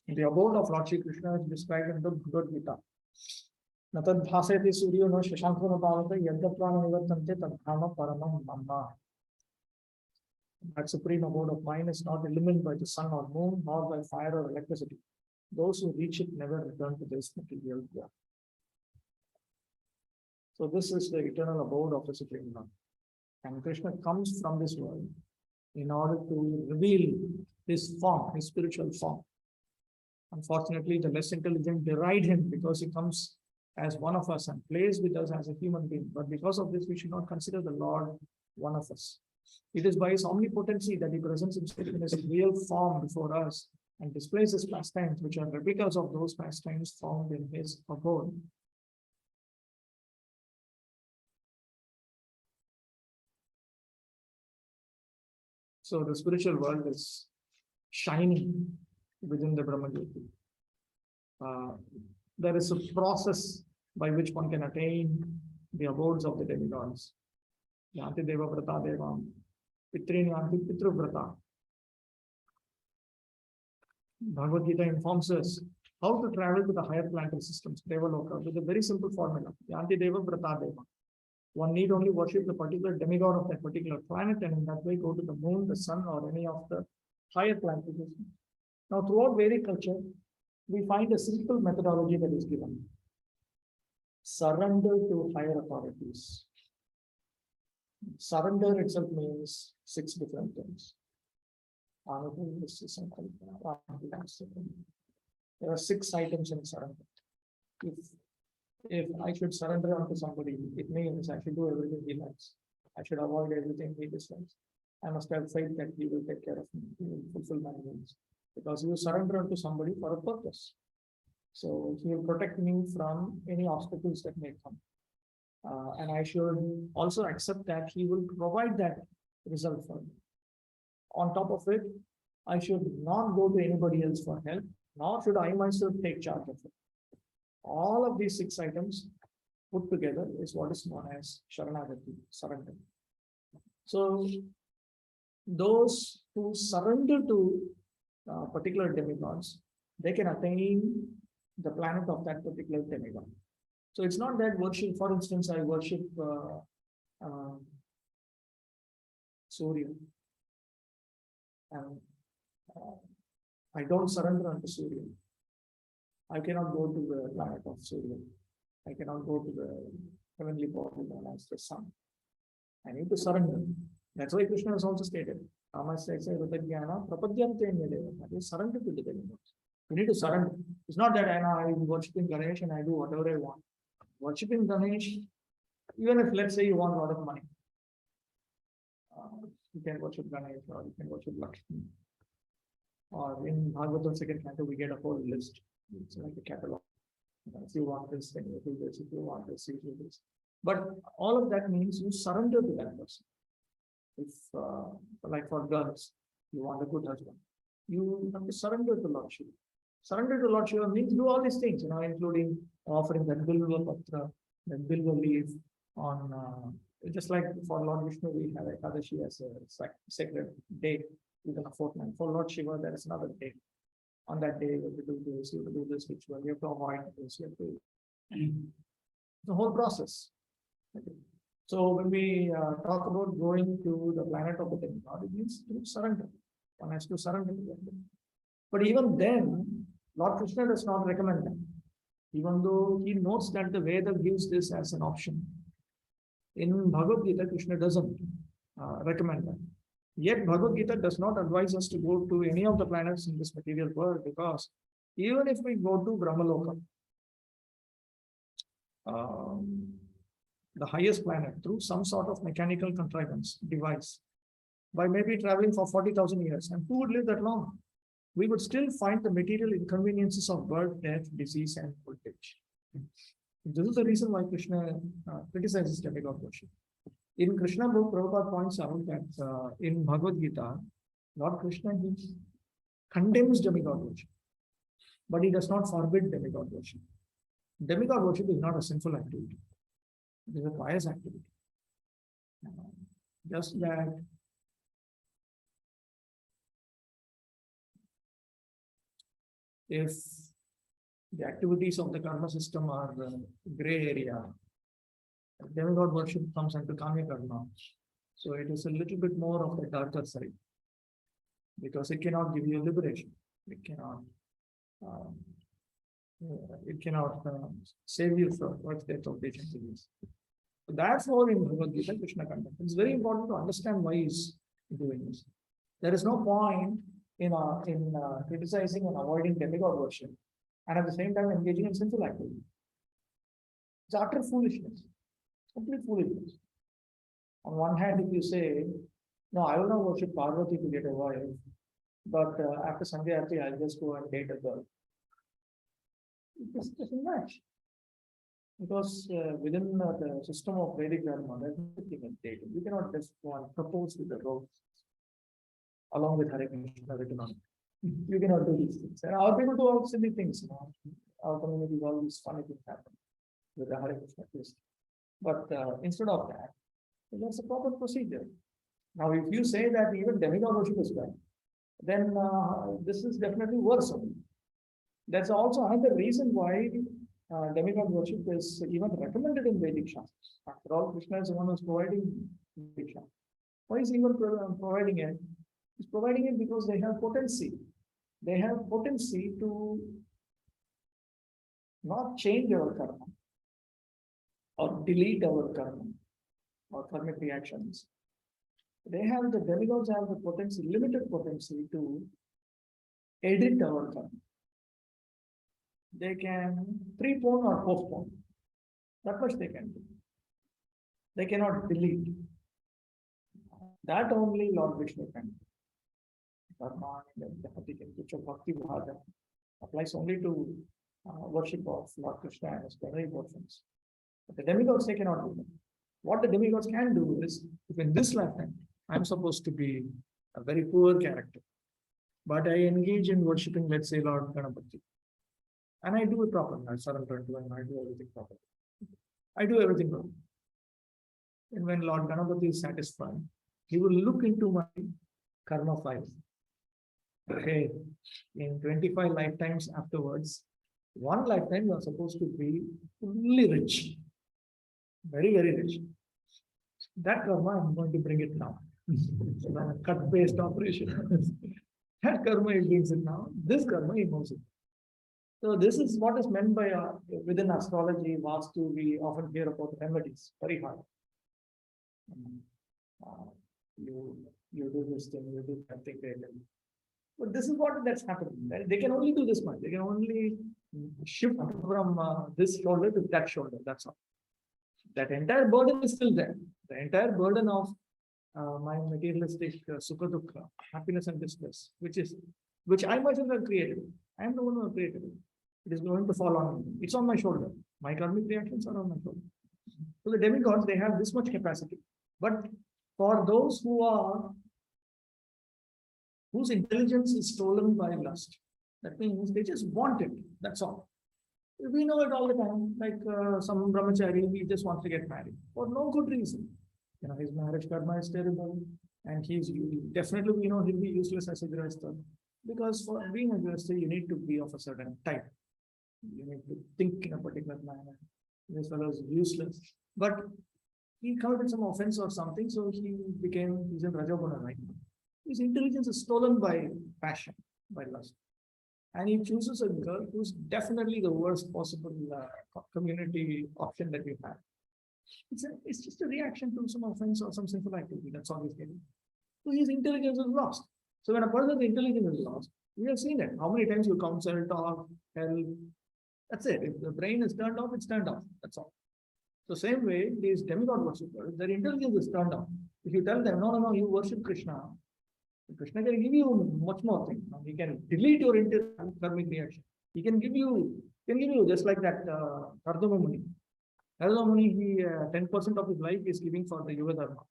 The abode of Lord Shri Krishna is described in the Bhagavad Gita. Natad bhasayati suryo no shashanko no bhavata yadyatvana nivartante tadhama paramam mamma. That supreme abode of mine is not illumined by the sun or moon, nor by fire or electricity. Those who reach it never return to this material world. So this is the eternal abode of the Supreme Lord. And Krishna comes from this world in order to reveal his form, his spiritual form. Unfortunately, the less intelligent deride him because he comes as one of us and plays with us as a human being. But because of this, we should not consider the Lord one of us. It is by his omnipotency that he presents himself in his real form before us and displays his pastimes, which are replicas of those pastimes found in his abode. So the spiritual world is shining within the Brahma Jyoti. There is a process by which one can attain the abodes of the demigods. Yanti Deva Vrata Devam, Pitrin Yanti Pitru Vrata. Bhagavad Gita informs us how to travel to the higher planetary systems, Devaloka, with a very simple formula. Yanti Deva Vrata Deva. One need only worship the particular demigod of that particular planet, and in that way go to the moon, the sun, or any of the higher planetary systems. Now, throughout Vedic culture, we find a simple methodology that is given. Surrender to higher authorities. Surrender itself means 6 different things. There are 6 items in surrender. If I should surrender unto somebody, it means I should do everything he likes. I should avoid everything he dislikes. I must have faith that he will take care of me, he will fulfill my needs. Because you surrender unto somebody for a purpose. So he will protect me from any obstacles that may come. And I should also accept that he will provide that result for me. On top of it, I should not go to anybody else for help, nor should I myself take charge of it. All of these 6 items put together is what is known as Sharanagati, surrender. So those who surrender to particular demigods, they can attain the planet of that particular demigod. So it's not that worship, for instance, I worship Surya, and I don't surrender unto Surya. I cannot go to the planet of Surya. I cannot go to the heavenly body known as the sun. I need to surrender. That's why Krishna has also stated, surrender to the demigods. You need to surrender. It's not that I'm worshipping Ganesh and I do whatever I want. Worshipping Ganesh, even if let's say you want a lot of money, you can worship Ganesh or you can worship Lakshmi. Or in Bhagavatam 2nd canto, we get a whole list. It's like a catalog. If you want this, then you do this. If you want this, you do this. But all of that means you surrender to that person. If, like for girls, you want a good husband, you have to surrender to Lord Shiva. Surrender to Lord Shiva means do all these things, including offering that bilva patra, that bilva leaf on Just like for Lord Vishnu, we have Ekadashi as a sacred day within a fortnight. For Lord Shiva, there is another day. On that day, you have to do this, you have to do this ritual, you have to avoid this, you have to. The whole process. Okay. So when we talk about going to the planet of the demigod, it means to surrender. One has to surrender to them. But even then, Lord Krishna does not recommend that. Even though he notes that the Veda gives this as an option. In Bhagavad Gita, Krishna doesn't recommend that. Yet Bhagavad Gita does not advise us to go to any of the planets in this material world, because even if we go to Brahmaloka, the highest planet, through some sort of mechanical contrivance, device, by maybe traveling for 40,000 years, and who would live that long? We would still find the material inconveniences of birth, death, disease, and old age. This is the reason why Krishna criticizes demigod worship. In Krishna book, Prabhupada points out that in Bhagavad Gita, Lord Krishna condemns demigod worship, but he does not forbid demigod worship. Demigod worship is not a sinful activity. It is a pious activity. Just that if the activities of the karma system are gray area, demigod worship comes into Kamya karma. So it is a little bit more of the darker side, because it cannot give you liberation. It cannot save you from birth, death, or death and disease. So therefore, in Bhagavad Gita, Krishna condemns. It's very important to understand why he's doing this. There is no point in criticizing and avoiding demigod worship, and at the same time engaging in sinful activity. It's utter foolishness, complete foolishness. On one hand, if you say, no, I will not worship Parvati to get a wife, but after Sandhya Arati, I'll just go and date a girl. It just doesn't match. Because within the system of Vedic Dharma, there's nothing in dating. You cannot just go and propose with the rose along with Hare Krishna written on it. You cannot do these things. And our people do all silly things. Our community, all these funny things happen with the Hare Krishna list. But instead of that, there's a proper procedure. Now, if you say that even demigod worship is bad, then this is definitely worse. That's also another reason why demigod worship is even recommended in Vedic Shastras. After all, Krishna is the one who's providing Vedic Shastras. Why is he even providing it? He's providing it because they have potency. They have potency to not change our karma or delete our karma or karmic reactions. They have, the demigods have the potency, limited potency to edit our karma. They can prepone or postpone. That much they can do. They cannot delete. That only Lord Vishnu can do. Karma and the Bhakti Bhada applies only to worship of Lord Krishna and his plenary portions. But the demigods, they cannot do that. What the demigods can do is, if in this lifetime I'm supposed to be a very poor character, but I engage in worshipping, let's say, Lord Ganapati, and I do it properly, I surrender to him, I do everything properly. I do everything properly. And when Lord Ganapati is satisfied, he will look into my karma file. Okay, in 25 lifetimes afterwards, one lifetime you are supposed to be fully rich. Very, very rich. That karma, I'm going to bring it now. It's a cut-based operation. That karma, he brings it now. This karma, he knows it. So this is what is meant by, within astrology, Vastu, we often hear about remedies, very hard. You do this thing, you do that thing. But this is what that's happening. Right? They can only do this much. They can only shift from this shoulder to that shoulder. That's all. That entire burden is still there. The entire burden of my materialistic sukha dukkha, happiness and distress, which I myself have created. I am the one who has created it. It is going to fall on me. It's on my shoulder. My karmic reactions are on my shoulder. So the demigods, they have this much capacity. But for those whose intelligence is stolen by lust, that means they just want it. That's all. We know it all the time. Like some brahmachari, he just wants to get married for no good reason. his marriage karma is terrible, and definitely, he'll be useless as a grihastha. Because for being a grihastha, you need to be of a certain type. You need to think in a particular manner. This fellow is useless. But he committed some offense or something, so he's in Rajoguna right now. His intelligence is stolen by passion, by lust. And he chooses a girl who's definitely the worst possible community option that we have. It's just a reaction to some offense or some sinful activity. That's all he's getting. So his intelligence is lost. So when a person's intelligence is lost, we have seen that. How many times you counsel, talk, help. That's it. If the brain is turned off, it's turned off. That's all. So same way, these demigod worshippers, their intelligence is turned off. If you tell them, no, you worship Krishna, Krishna can give you much more things. He can delete your karmic reaction. He can give you just like that Kardama Muni. Kardama Muni, 10% of his life is giving for the Yuga Dharma.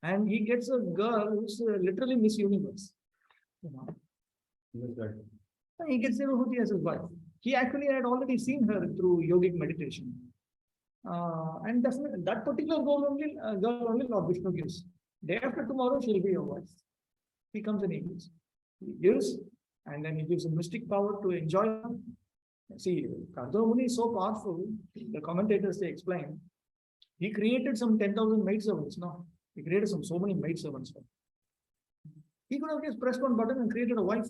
And he gets a girl who's literally Miss Universe. He gets Devahuti as his wife. He actually had already seen her through yogic meditation. And definitely that particular girl only Lord Vishnu gives. Day after tomorrow, she'll be your wife. He comes and he gives. He gives, and then he gives a mystic power to enjoy them. See, Kardama Muni is so powerful, the commentators they explain, he created some 10,000 maidservants. No, he created so many maidservants. He could have just pressed one button and created a wife.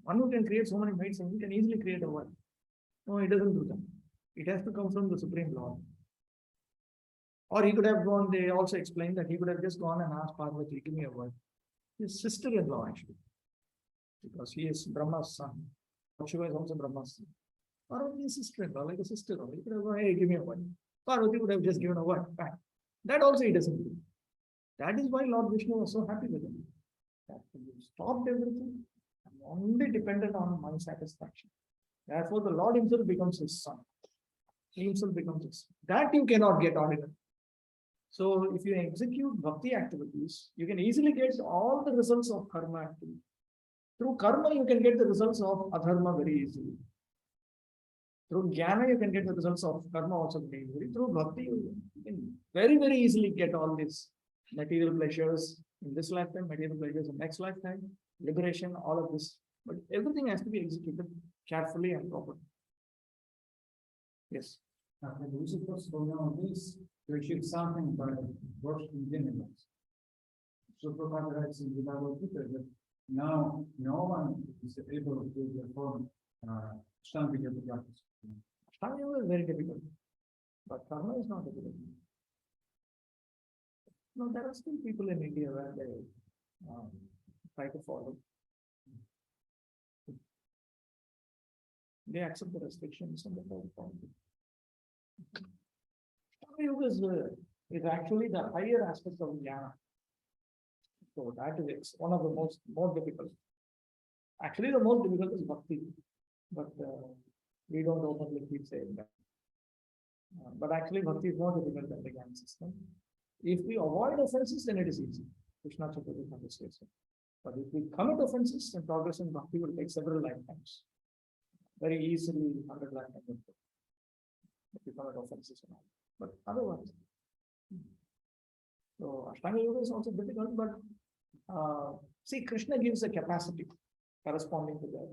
One who can create so many maidservants, he can easily create a wife. No, he doesn't do that. It has to come from the Supreme Lord. Or he could have gone, they also explained that he could have just gone and asked Parvati, give me a wife. His sister-in-law, actually. Because he is Brahma's son. Shiva is also Brahma's son. Parvati is sister-in-law, like a sister-in-law. He could have gone, hey, give me a wife. Parvati would have just given a wife back. That also he doesn't do. That is why Lord Vishnu was so happy with him. That he stopped everything and only depended on my satisfaction. Therefore, the Lord himself becomes his son. He himself becomes his son. That you cannot get ordinary. So, if you execute bhakti activities, you can easily get all the results of karma activity. Through karma, you can get the results of adharma very easily. Through jnana, you can get the results of karma also very easily. Through bhakti, you can very, very easily get all these material pleasures in this lifetime, material pleasures in next lifetime, liberation, all of this. But everything has to be executed carefully and properly. Yes. The Lucifer's nowadays to achieve something by worshiping demigods. So Prabhupada writes in the Bhagavad Gita that now no one is able to perform Ashtanga Yoga practice. Ashtanga Yoga is very difficult, but karma is not difficult. No, there are still people in India where they try to follow. They accept the restrictions and they try to follow. Ashtanga Yoga is actually the higher aspect of jnana. So that is one of the more difficult. Actually, the most difficult is bhakti, but we don't openly keep saying that. But actually, bhakti is more difficult than the jnana system. If we avoid offenses, then it is easy. Krishna Chaturthi says so. But if we commit offenses, then progress in bhakti will take several lifetimes. Very easily, 100 lifetimes. If we commit offenses and all. But otherwise. So Ashtanga Yoga is also difficult, but see, Krishna gives a capacity corresponding to the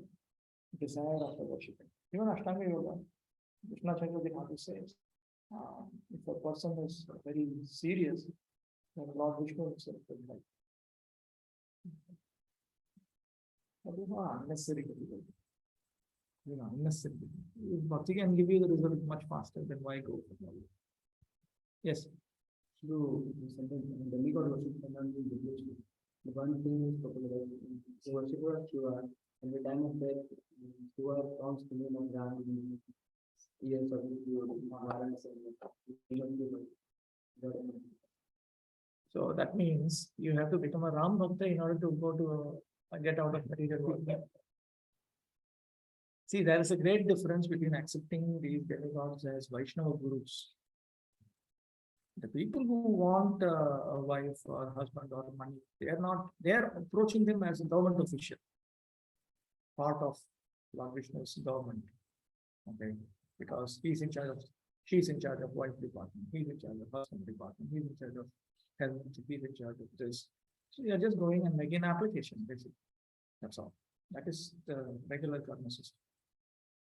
desire of the worshipper. Even Ashtanga Yoga, Krishna Chaturthi says, if a person is very serious, then Lord Vishnu himself will help. But these are unnecessary difficulty. Unnecessary. If Bhakti can give you the result much faster, then why go? Yes. So, the demigod worship cannot be replaced. The one thing is popular. The worshipper of Shiva, at the time of death, Shiva comes to name of God in years of So that means you have to become a Ram Bhakta in order to go to get out of material world. See, there is a great difference between accepting these demigods as Vaishnava gurus. The people who want a wife or husband or money, they are approaching them as a government official, part of Lord Vishnu's government. Okay, because he is in charge of She's in charge of wife department, he's in charge of husband department, he's in charge of health, he's in charge of this. So you're just going and making an application, basically. That's all. That is the regular karma system.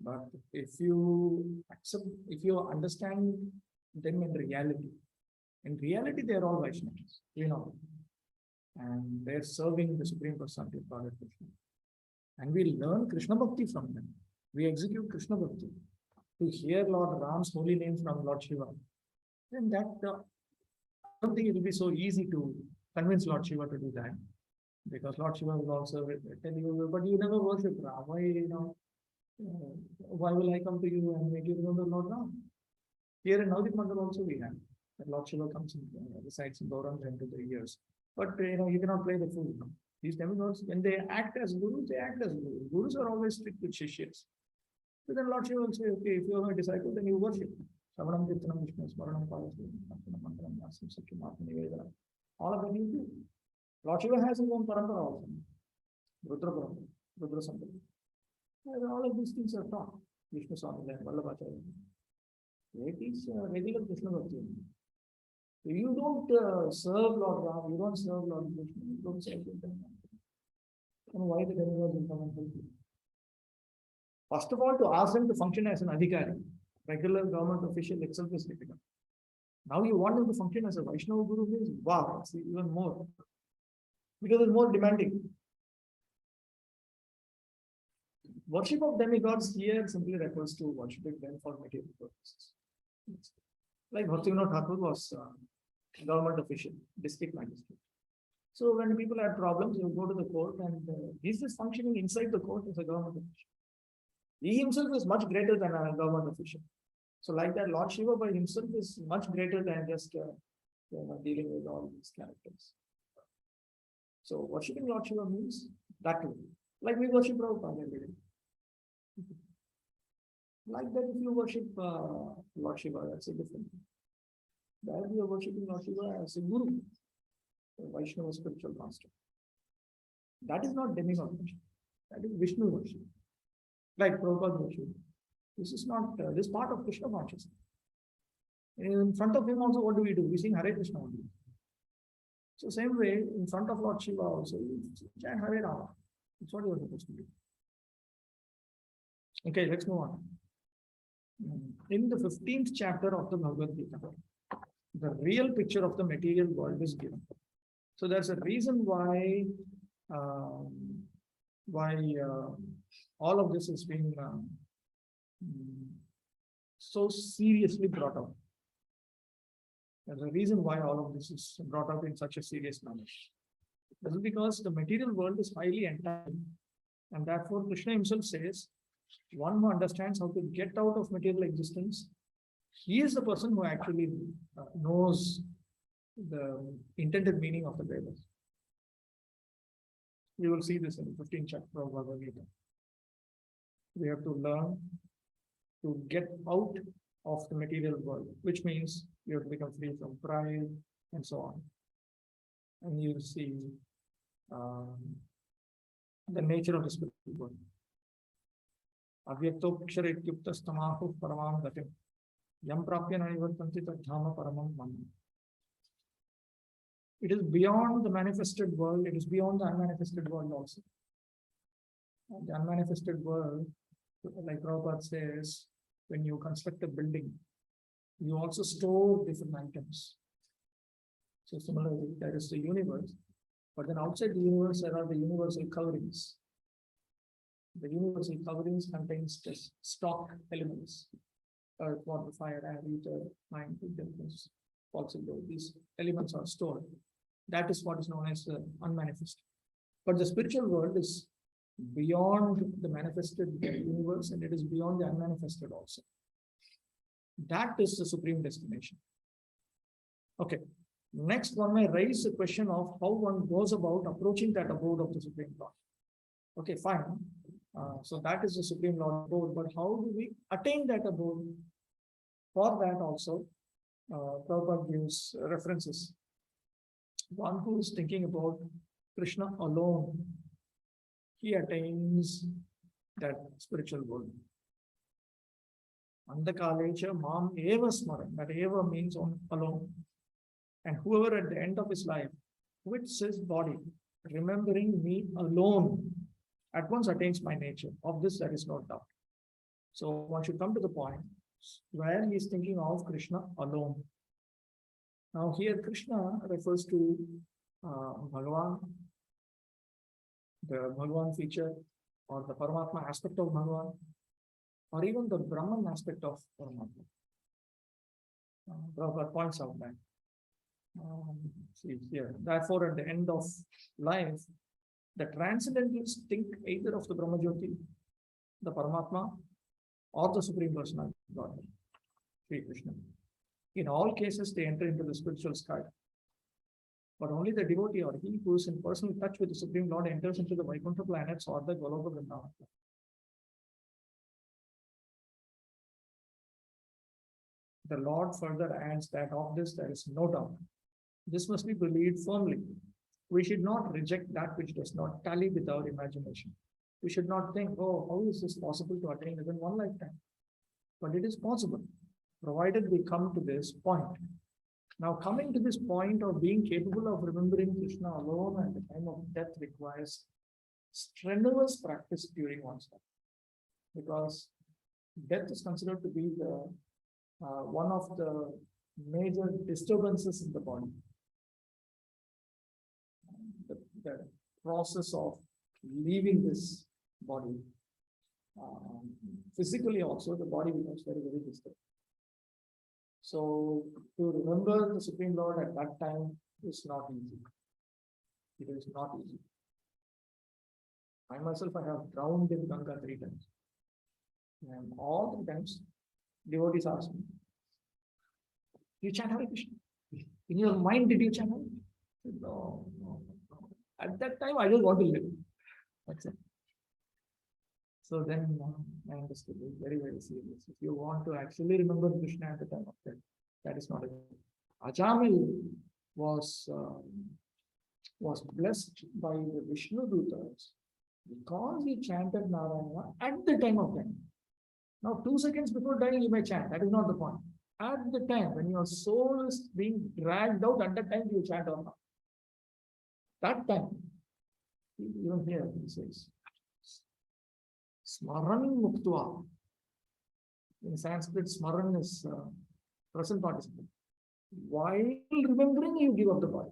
But if you accept, if you understand them in reality they are all Vaishnavas, you know, and they're serving the Supreme Personality of Godhead Krishna. And we learn Krishna Bhakti from them. We execute Krishna Bhakti. To hear Lord Ram's holy name from Lord Shiva, then that I don't think it will be so easy to convince Lord Shiva to do that, because Lord Shiva will also tell you, but you never worship Ram. Why, why will I come to you and make you remember Lord Ram? Here in Navadip Mandal also we have that Lord Shiva comes and resides in Gauranga 2 years. But you cannot play the fool. These demigods, when they act as gurus, they act as gurus. Gurus are always strict with shishyas. So then Lord Shiva will say, okay, if you are a disciple, then you worship. Savanam Kirtanam Vishnu Smaranam Mantaram Nasim Sakyam Atmanivedana. All of them you do. Lord Shiva has his own parampara also. Rudra Parampara, Rudra Sambhava. All of these things are taught. Vishnu Swami, Vallabhacharya. It is regular Krishna Bhakti. You don't serve Lord Ram, you don't serve Lord Krishna, you don't serve them. And why the demigods will come and help you? First of all, to ask them to function as an adhikari, regular government official itself is difficult. Now you want them to function as a Vaishnava Guru means, wow, it's even more. Because it's more demanding. Worship of demigods here simply refers to worshiping them for material purposes. Like Bhaktivinoda Thakur was government official, district magistrate. So when people had problems, you go to the court and he's just functioning inside the court as a government official. He himself is much greater than a government official. So like that, Lord Shiva by himself is much greater than just dealing with all these characters. So worshipping Lord Shiva means that way. Like we worship Prabhupada every day. Like that, if you worship Lord Shiva, that's a different thing. That we are worshipping Lord Shiva as a guru, a Vaishnava spiritual master. That is not demigod worship. That is Vishnu worship. Like Prabhupada worship. This is not this part of Krishna consciousness. In front of him also, what do? We sing Hare Krishna only. So same way, in front of Lord Shiva also, you chant Hare Rama. That's what you are supposed to do. Okay, let's move on. In the 15th chapter of the Bhagavad Gita, the real picture of the material world is given. So there's a reason why all of this is being so seriously brought up. There's a reason why all of this is brought up in such a serious manner. This is because the material world is highly entangled, and therefore Krishna himself says, one who understands how to get out of material existence, he is the person who actually knows the intended meaning of the Vedas. We will see this in the 15th chapter of Bhagavad Gita. We have to learn to get out of the material world, which means you have to become free from pride and so on. And you will see the nature of the spiritual world. Avyaktoksharet yuktastamāhu paramam gatim yam prapya naivartanti tadhama paramam manam. It is beyond the manifested world, it is beyond the unmanifested world also. And the unmanifested world, like Prabhupada says, when you construct a building, you also store different items. So similarly, there is the universe, but then outside the universe, there are the universal coverings. The universal coverings contains just stock elements. Earth, water, fire, air, ether, mind, intelligence, possible. These elements are stored. That is what is known as the unmanifested. But the spiritual world is beyond the manifested universe, and it is beyond the unmanifested also. That is the supreme destination. Okay. Next, one may raise the question of how one goes about approaching that abode of the Supreme Lord. Okay, fine. So that is the Supreme Lord abode, but how do we attain that abode? For that also, Prabhupada gives references. One who is thinking about Krishna alone, he attains that spiritual world. Andakalecha mam eva smaran. That eva means on alone. And whoever at the end of his life quits his body, remembering me alone, at once attains my nature. Of this there is no doubt. So one should come to the point where he is thinking of Krishna alone. Now here Krishna refers to Bhagavan, the Bhagavan feature, or the Paramatma aspect of Bhagavan, or even the Brahman aspect of Paramatma. Prabhupada points out that. See here. Therefore, at the end of life, the transcendentalists think either of the Brahmajyoti, the Paramatma, or the Supreme Personality of Godhead, Sri Krishna. In all cases, they enter into the spiritual sky. But only the devotee or he who is in personal touch with the Supreme Lord enters into the Vaikuntha planets or the Goloka Vrindavan. The Lord further adds that of this there is no doubt. This must be believed firmly. We should not reject that which does not tally with our imagination. We should not think, oh, how is this possible to attain within one lifetime? But it is possible, provided we come to this point. Now, coming to this point of being capable of remembering Krishna alone at the time of death requires strenuous practice during one's life. Because death is considered to be the one of the major disturbances in the body. The process of leaving this body, physically also, the body becomes very, very disturbed. So, to remember the Supreme Lord at that time is not easy. It is not easy. I myself, I have drowned in Ganga 3 times. And all the times, devotees ask me, you chant Hare Krishna? In your mind, did you chant Hare Krishna? No, no, no. At that time, I just want to live. That's it. So then I understood it very, very serious. If you want to actually remember Krishna at the time of death, that is not it. Ajamil was blessed by the Vishnu Dutas because he chanted Narayana at the time of death. Now, 2 seconds before dying, you may chant. That is not the point. At the time, when your soul is being dragged out, at that time you chant or not. That time, even here he says, Smaran Muktva. In Sanskrit, Smaran is present participle. While remembering, you give up the body.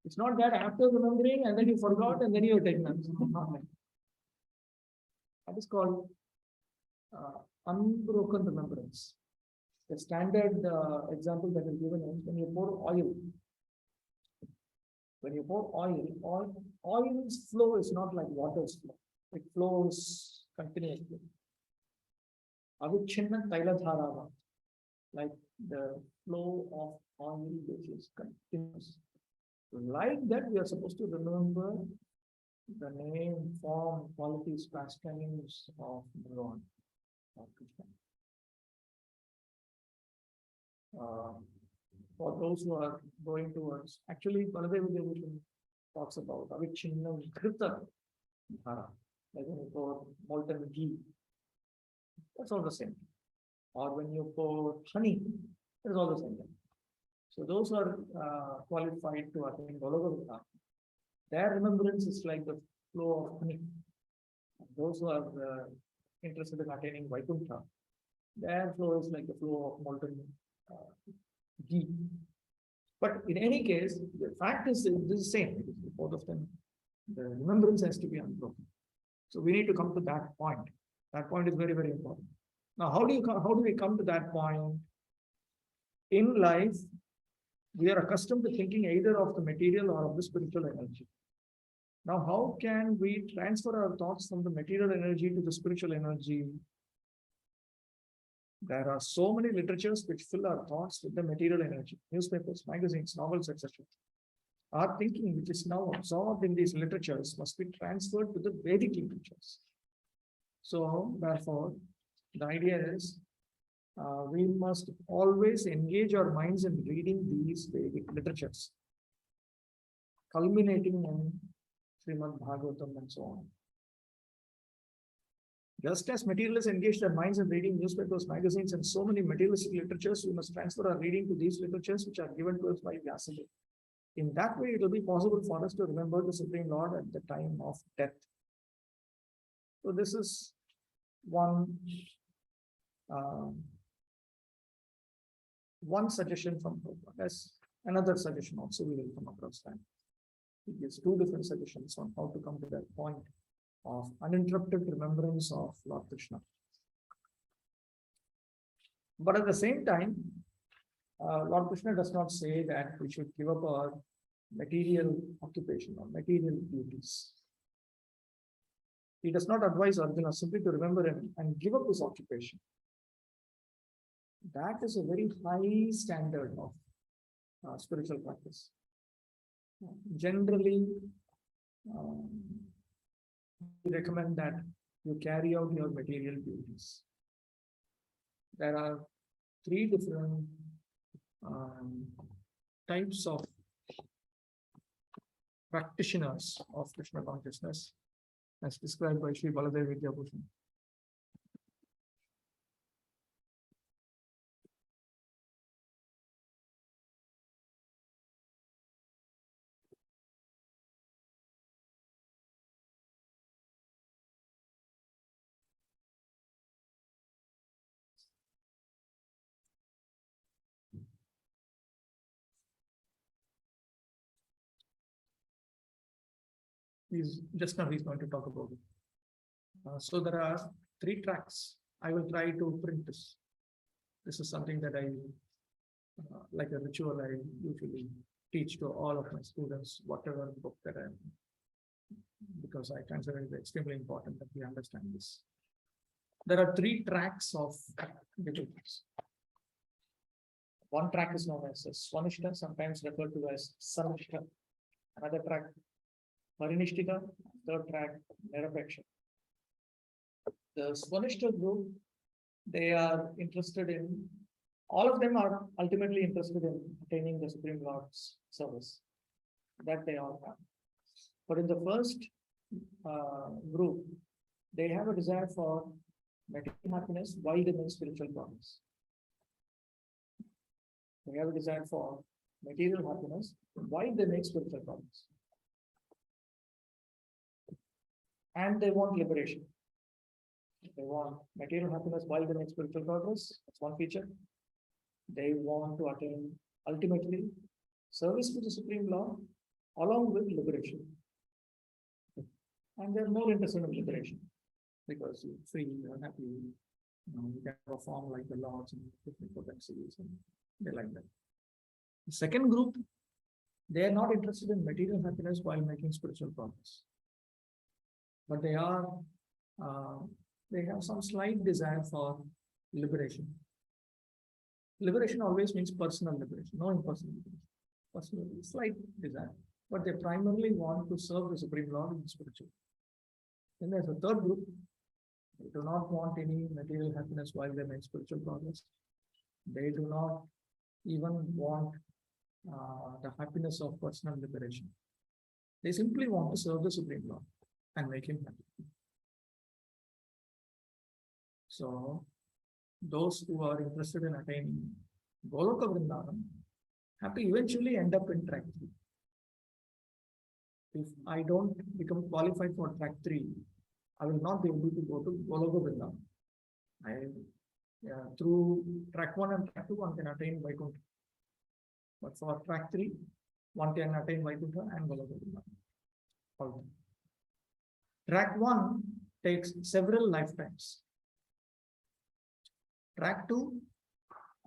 It's not that after remembering and then you forgot and then you take none. Not like that. That is called unbroken remembrance. The standard example that is given is when you pour oil. When you pour oil's flow is not like water's flow. It flows continuously. Avichinna Tailadharava, like the flow of oil which is continuous. Like that, we are supposed to remember the name, form, qualities, pastimes of Bhagavan, of Krishna. For those who are going towards, actually, Baladev Devotion talks about Avichinna Krita Dhara, like when you pour molten ghee, that's all the same. Or when you pour honey, that's all the same thing. So those who are qualified to attain Gauranga, their remembrance is like the flow of honey. Those who are interested in attaining Vaikuntha, their flow is like the flow of molten ghee. But in any case, the fact is this is the same. Both of them, the remembrance has to be unbroken. So we need to come to that point. That point is very, very important. Now, how do we come to that point? In life, we are accustomed to thinking either of the material or of the spiritual energy. Now, how can we transfer our thoughts from the material energy to the spiritual energy? There are so many literatures which fill our thoughts with the material energy, newspapers, magazines, novels, etc. Our thinking, which is now absorbed in these literatures, must be transferred to the Vedic literatures. So, therefore, the idea is we must always engage our minds in reading these Vedic literatures, culminating in Srimad Bhagavatam and so on. Just as materialists engage their minds in reading newspapers, magazines, and so many materialistic literatures, we must transfer our reading to these literatures which are given to us by Vyasadev. In that way, it will be possible for us to remember the Supreme Lord at the time of death. So this is one suggestion from Prabhu. There's another suggestion also we will come across time. It gives two different suggestions on how to come to that point of uninterrupted remembrance of Lord Krishna. But at the same time, Lord Krishna does not say that we should give up our material occupation or material duties. He does not advise Arjuna simply to remember him and give up his occupation. That is a very high standard of spiritual practice. Generally, we recommend that you carry out your material duties. There are three different types of practitioners of Krishna consciousness as described by Sri Baladev Vidyabhushan. He's going to talk about it. So there are three tracks. I will try to print this. This is something that I, like a ritual, I usually teach to all of my students, whatever book that I'm, because I consider it extremely important that we understand this. There are three tracks of devotees. One track is known as Swanishta, sometimes referred to as Sarvishta. Another track, Parinishtika. Third track, Nirapeksha. The Swanishta group, they are interested in, all of them are ultimately interested in attaining the Supreme Lord's service. That they all have. But in the first group, they have a desire for material happiness while they make spiritual progress. They have a desire for material happiness while they make spiritual progress. And they want liberation. They want material happiness while they make spiritual progress. That's one feature. They want to attain ultimately service to the Supreme Lord along with liberation. And they're more interested in liberation because you're free, you're happy, you can perform like the Lords and different potencies, and they like that. The second group, they are not interested in material happiness while making spiritual progress. But they have some slight desire for liberation. Liberation always means personal liberation, no impersonal liberation. Personal, slight desire. But they primarily want to serve the Supreme Lord in spiritual. Then there's a third group. They do not want any material happiness while they make spiritual progress. They do not even want the happiness of personal liberation. They simply want to serve the Supreme Lord and make him happy. So, those who are interested in attaining Goloka Vrindavan have to eventually end up in track 3. If I don't become qualified for track 3, I will not be able to go to Goloka Vrindavan. Through track 1 and track 2, one can attain Vaikuntha. But for track 3, one can attain Vaikuntha and Goloka Vrindavan. Track 1 takes several lifetimes. Track 2,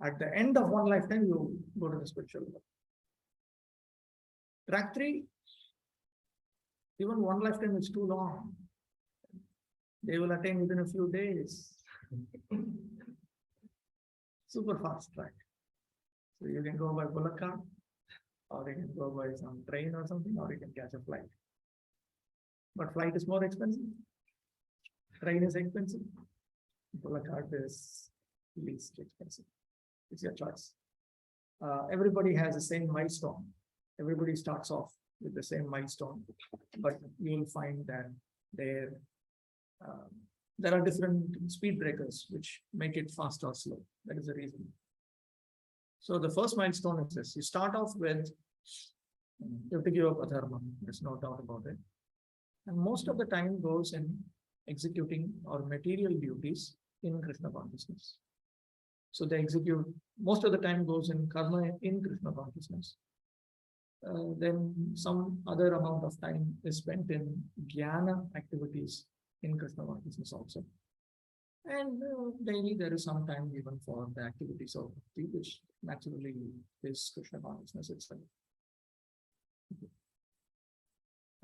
at the end of one lifetime, you go to the spiritual world. Track 3, even one lifetime is too long. They will attain within a few days. Super fast track. So you can go by bullock cart, or you can go by some train or something, or you can catch a flight. But flight is more expensive. Train is expensive. Bullock cart is least expensive. It's your choice. Everybody has the same milestone. Everybody starts off with the same milestone, but you will find that their there are different speed breakers which make it fast or slow. That is the reason. So the first milestone is this. You start off with, you have to give up adharma. There's no doubt about it. And most of the time goes in executing or material duties in Krishna consciousness. So they execute, most of the time goes in karma in Krishna consciousness. Then some other amount of time is spent in jnana activities in Krishna consciousness also. And daily there is some time given for the activities of bhakti, which naturally is Krishna consciousness itself.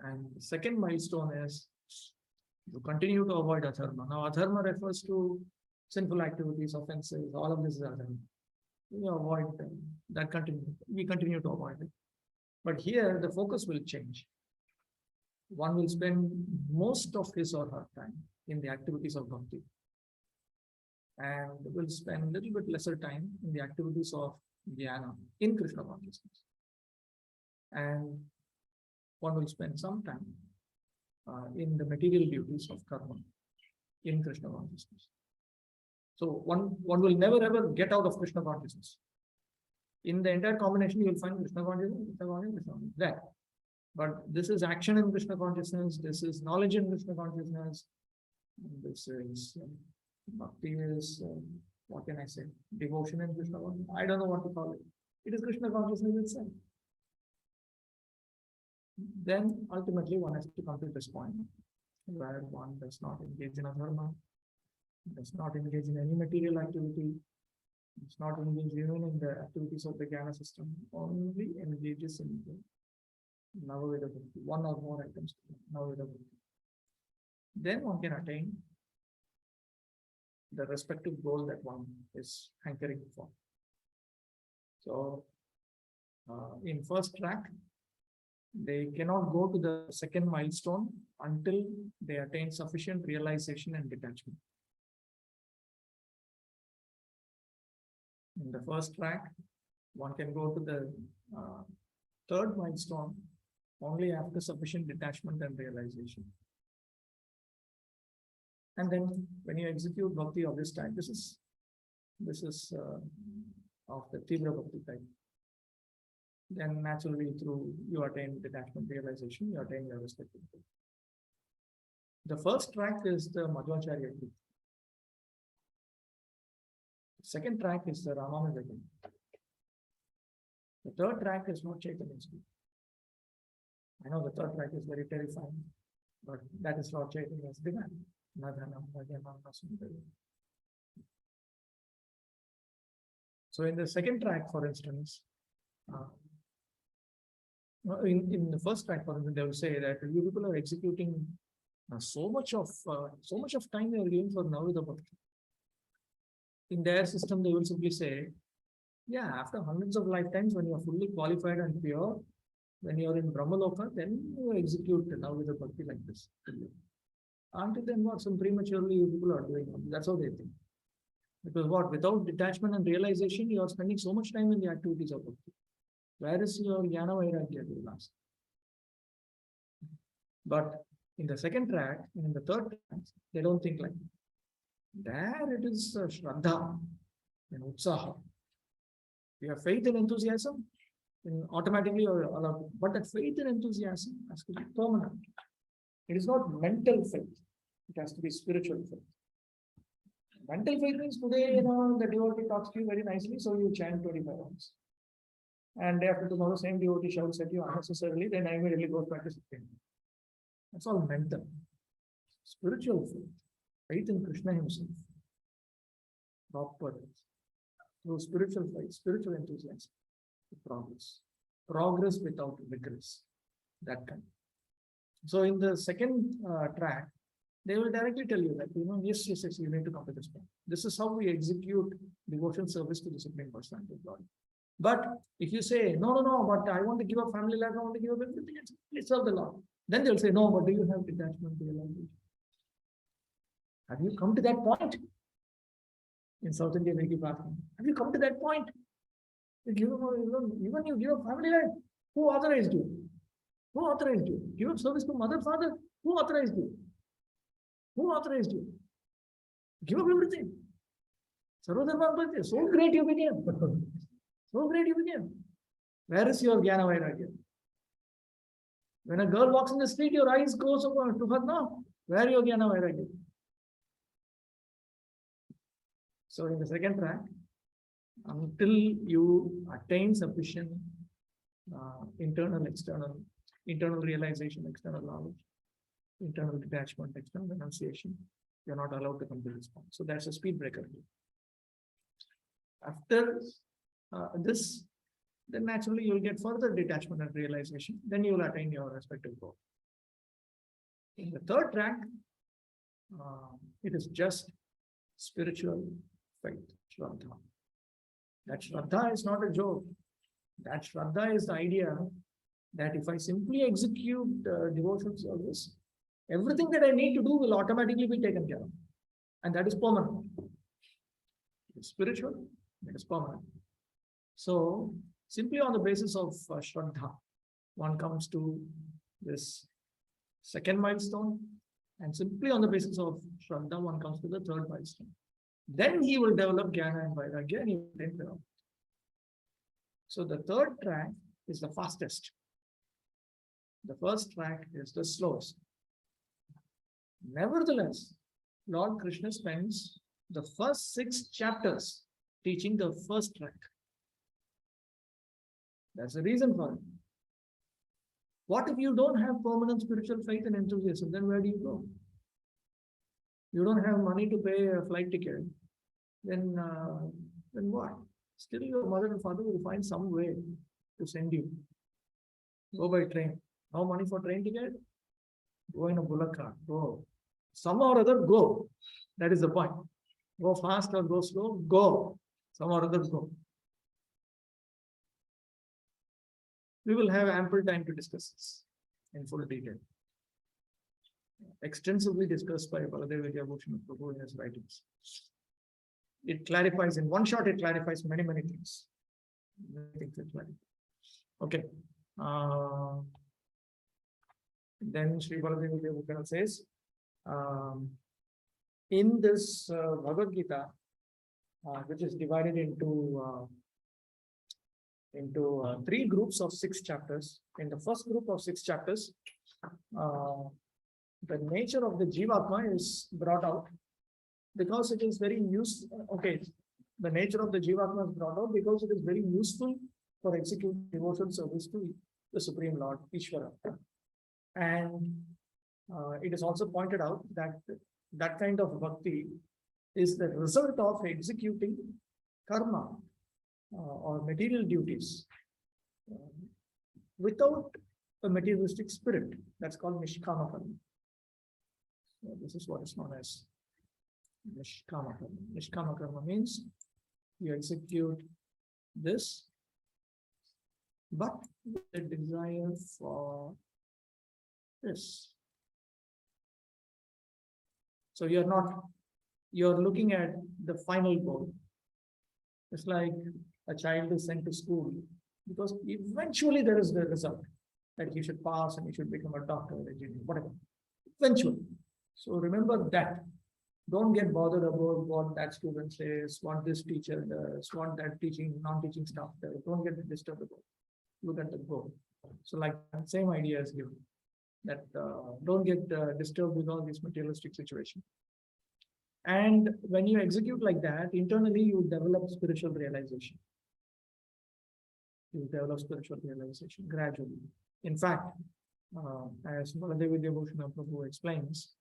And the second milestone is to continue to avoid adharma. Now, adharma refers to sinful activities, offenses, all of this is adharma. We avoid them. We continue to avoid it. But here the focus will change. One will spend most of his or her time in the activities of bhakti, and will spend a little bit lesser time in the activities of jnana in Krishna consciousness. And one will spend some time in the material duties of karma in Krishna consciousness. So one will never ever get out of Krishna consciousness. In the entire combination, you will find Krishna consciousness, there. But this is action in Krishna consciousness, this is knowledge in Krishna consciousness, this is bhakti is, what can I say, devotion in Krishna consciousness. I don't know what to call it. It is Krishna consciousness itself. Then ultimately one has to come to this point where one does not engage in adharma, does not engage in any material activity, does not engage even in the activities of the jnana system, only engages in the Navaveda Bhakti, one or more items to Navaveda Bhakti. Then one can attain the respective goal that one is hankering for. So, in first track, they cannot go to the second milestone until they attain sufficient realization and detachment. In the first track, one can go to the third milestone only after sufficient detachment and realization. And then when you execute bhakti of this type, this is of the Tivra Bhakti type. Then naturally through you attain detachment realization, you attain your respective goal. The first track is the Madhvacharya group. The second track is the Ramanuja group. The third track is not Chaitanya's group. I know the third track is very terrifying, but that is Lord Chaitanya's demand. So in the second track, for instance, in the first track, for instance, they will say that you people are executing so much of time they are giving for Navaveda Bhakti. In their system, they will simply say, yeah, after hundreds of lifetimes, when you are fully qualified and pure, when you are in Brahmaloka, then you execute Navaveda Bhakti like this. Until then, what some prematurely you people are doing. That's how they think. Because what, without detachment and realization, you are spending so much time in the activities of bhakti. Where is your jnana vairagya, they will ask. But in the second track, and in the third track, they don't think like that. There it is Shraddha and Utsaha. You have faith and enthusiasm, then automatically you are allowed. But that faith and enthusiasm has to be permanent. It is not mental faith. It has to be spiritual faith. Mental faith means today, the devotee talks to you very nicely, so you chant 25 hours. And day after tomorrow, same devotee shouts at you unnecessarily, then I immediately go back to sleeping. That's all mental. Spiritual faith. Faith in Krishna himself. Proper. Through spiritual faith, spiritual enthusiasm. Progress. Progress without regress. That kind. So in the second track, they will directly tell you that, yes, you need to come to this point. This is how we execute devotion service to the Supreme Personality of God. But if you say, no, but I want to give up family life, I want to give up everything, please serve the Lord. Then they'll say, no, but do you have detachment, realization? Have you come to that point? In South India, they keep asking, have you come to that point? Even you give up family life, who authorized you? Who authorized you? Give up service to mother, father? Who authorized you? Who authorized you? Give up everything. Sarvodharman Pratya. So great you became. So great you became. Where is your Jnana Vairagya? When a girl walks in the street, your eyes goes over to her now. Where are your Jnana Vairagya? So in the second track, until you attain sufficient internal realization, external knowledge, internal detachment, external renunciation, you're not allowed to come to this point. So that's a speed breaker. After this, then naturally you'll get further detachment and realization. Then you will attain your respective goal. In the third track, it is just spiritual faith, Shraddha. That Shraddha is not a joke. That Shraddha is the idea that if I simply execute devotional service, everything that I need to do will automatically be taken care of. And that is permanent. It's spiritual, that is permanent. So, simply on the basis of Shraddha, one comes to this second milestone, and simply on the basis of Shraddha, one comes to the third milestone. Then he will develop Jnana and Vairagya, and he will then develop. So the third track is the fastest. The first track is the slowest. Nevertheless, Lord Krishna spends the first 6 chapters teaching the first track. That's the reason for it. What if you don't have permanent spiritual faith and enthusiasm? Then where do you go? You don't have money to pay a flight ticket. Then what? Still your mother and father will find some way to send you. Go by train. No money for train ticket? Go in a bullock cart. Go. Somehow or other, go. That is the point. Go fast or go slow, go. Somehow or other, go. We will have ample time to discuss this in full detail. Extensively discussed by Baladev Vidyabhushan Prabhu in his writings. It clarifies, in one shot, it clarifies many, many things. Okay. Then Sri Baladev Vidyabhushan says, in this Bhagavad Gita, which is divided into 3 groups of 6 chapters. In the first group of 6 chapters, the nature of the Jivatma is brought out because it is very useful. Okay, the nature of the Jivatma is brought out because it is very useful for executing devotional service to the Supreme Lord, Ishvara. And it is also pointed out that that kind of bhakti is the result of executing karma or material duties without a materialistic spirit. That's called Nishkama karma. So this is what is known as Nishkama karma. Nishkama karma means you execute this, but with a desire for this. So you're looking at the final goal. It's like a child is sent to school because eventually there is the result that he should pass and he should become a doctor, engineer, whatever. Eventually. So remember that. Don't get bothered about what that student says, what this teacher does, what that teaching, non-teaching staff does. Don't get disturbed about it. Look at the goal. So like that same idea is given. That don't get disturbed with all these materialistic situations. And when you execute like that, internally you develop spiritual realization. You develop spiritual realization gradually. In fact, as Baladev Vidyabhushan Prabhu explains,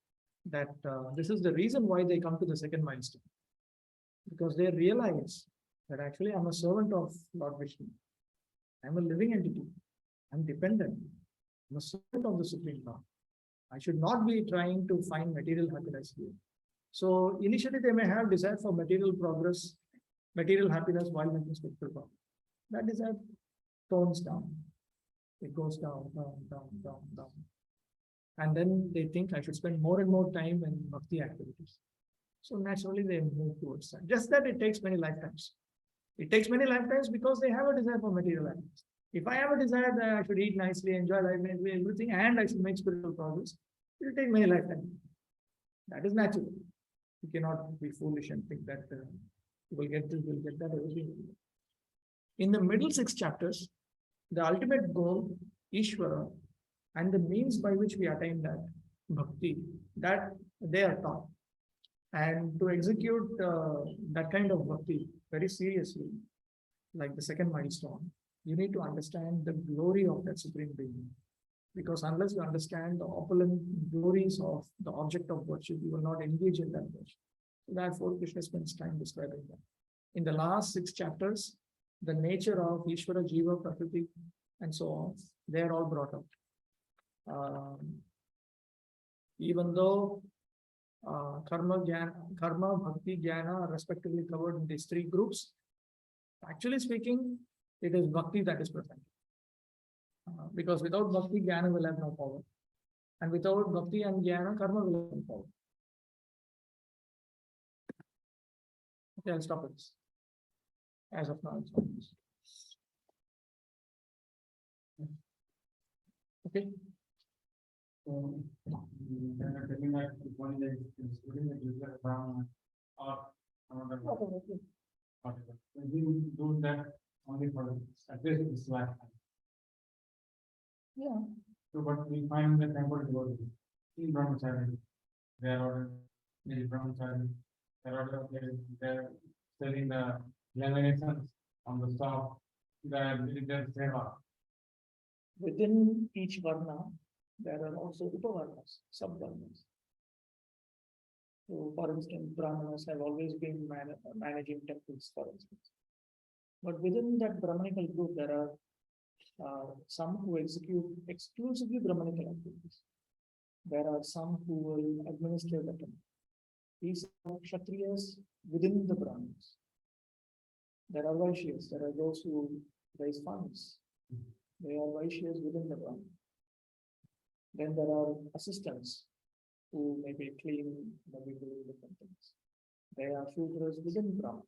that this is the reason why they come to the second milestone. Because they realize that actually I'm a servant of Lord Vishnu. I'm a living entity. I'm dependent. I'm a servant of the Supreme Lord. I should not be trying to find material happiness here. So initially they may have desire for material progress, material happiness while making spiritual progress. That desire tones down. It goes down, down, down, down, down. And then they think I should spend more and more time in bhakti activities. So naturally they move towards that. Just that it takes many lifetimes. It takes many lifetimes because they have a desire for material happiness. If I have a desire that I should eat nicely, enjoy life, everything, and I should make spiritual progress, it will take many lifetimes. That is natural. You cannot be foolish and think that you will get this, you will get that, everything. In the middle 6 chapters, the ultimate goal, Ishvara, and the means by which we attain that, Bhakti, that they are taught. And to execute that kind of Bhakti very seriously, like the second milestone, you need to understand the glory of that Supreme Being. Because unless you understand the opulent glories of the object of worship, you will not engage in that worship. Therefore, Krishna spends time describing that. In the last 6 chapters, the nature of Ishvara, Jiva, Prakriti, and so on, they are all brought out. Even though karma, bhakti, jnana are respectively covered in these 3 groups, actually speaking, it is bhakti that is present. Because without bhakti, jnana will have no power. And without bhakti and jnana, karma will have no power. Okay, I'll stop this. As of now, it's not this. Okay. So, telling that one day is within the user Brahman or another one. When we do that only for at least this lifetime. Yeah. So, but we find the temple devotees in Brahmachari, they are ordered in Brahmachari, they're selling the laminations on the stop, they're seva. Within each varna, there are also upavarnas, sub-varnas. So, for instance, Brahmanas have always been managing temples, for instance. But within that Brahmanical group, there are some who execute exclusively Brahmanical activities. There are some who will administer the temple. These are Kshatriyas within the Brahmins. There are Vaishyas, there are those who raise funds. They are Vaishyas within the Brahmin. Then there are assistants who maybe clean, maybe do different things. They are Shudras within Brahmins.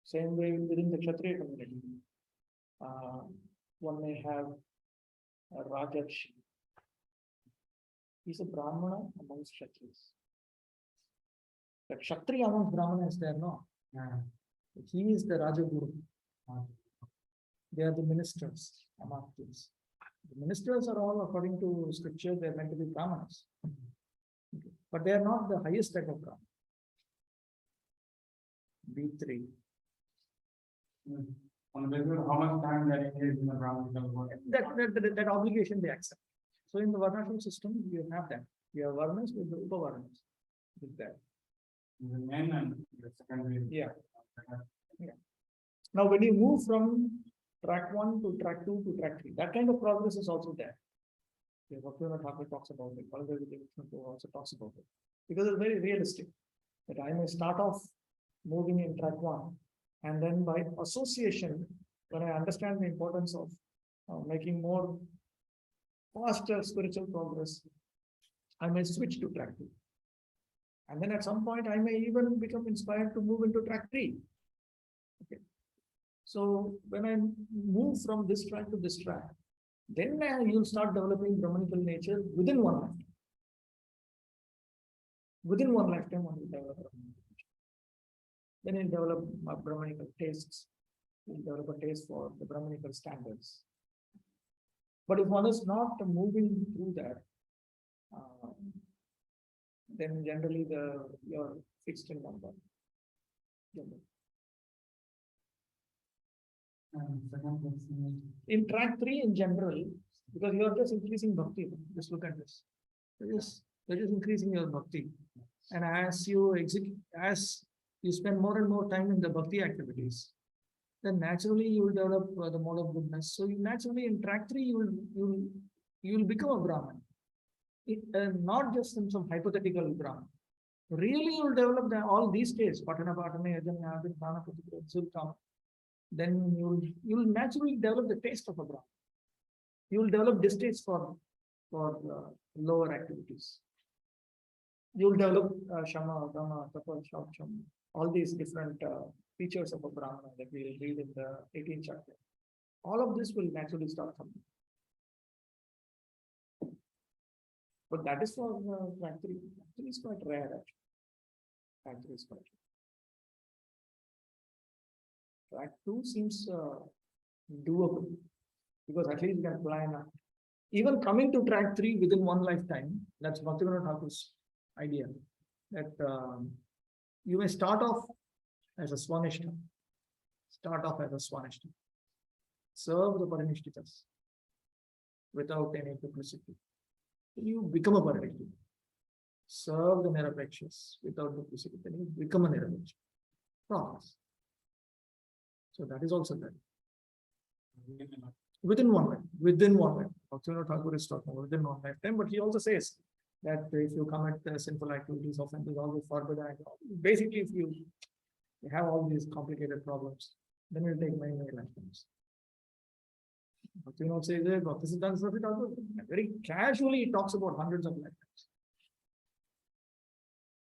Same way within the Kshatriya community. One may have a Rajarshi. He's a Brahmana amongst Kshatriyas. But Kshatriya amongst Brahmana is there, no? Yeah. He is the Rajaguru. They are the ministers among these. The ministers are all, according to scripture, they are meant to be Brahmanas. Okay. But they are not the highest type of Brahman. B3. On the basis of how much time that it is in the Brahmanical work. That obligation they accept. So in the Varnashram system, you have that. You have Varnas with the Upavarnas. With that. The men and the secondary. Yeah. Yeah. Now, when you move from track 1 to track 2 to track 3, that kind of progress is also there. Bhakti talks about it. Also talks about it. Because it's very realistic. That I may start off moving in track 1, and then by association, when I understand the importance of making more faster spiritual progress, I may switch to track 2. And then at some point, I may even become inspired to move into track 3. Okay. So when I move from this track to this track, then you'll start developing Brahmanical nature within one lifetime. Within one lifetime, one will develop Brahmanical nature. Then you'll develop Brahmanical tastes. You'll develop a taste for the Brahmanical standards. But if one is not moving through that, then generally you're fixed in one body. In track 3 in general, because you are just increasing bhakti, just look at this. You're just increasing your bhakti. And as you spend more and more time in the bhakti activities, then naturally you will develop the mode of goodness. So naturally in track 3, you will become a Brahman. Not just in some hypothetical Brahman. Really, you will develop all these states. Patana, Yajana, will come. Then you will naturally develop the taste of a Brahman. You will develop distaste for lower activities. You will develop Shama, Dhamma, Tapa, Shama, all these different features of a Brahmana that we will read in the 18th chapter. All of this will naturally start coming. But that is for track 3. Actually, it's quite rare. Actually. Track 3 is correct. Track 2 seems doable because at least you can plan. Even coming to track 3 within one lifetime, that's Bhaktivinoda Thakur's idea. That you may start off as a Swanishta. Serve the Parinishtitas without any duplicity. You become a Parinishita. Serve the Nirapekshas without duplicity. Then you become a Nirapeksha. Progress. So that is also there. Within one lifetime. Bhaktivinoda Thakur is talking within one lifetime, but he also says that if you commit sinful activities, offenses, all the forbidden, basically if you have all these complicated problems, then it will take many lifetimes. Bhaktivinoda says that Bhakti Siddhanta Saraswati Thakur very casually talks about hundreds of lifetimes.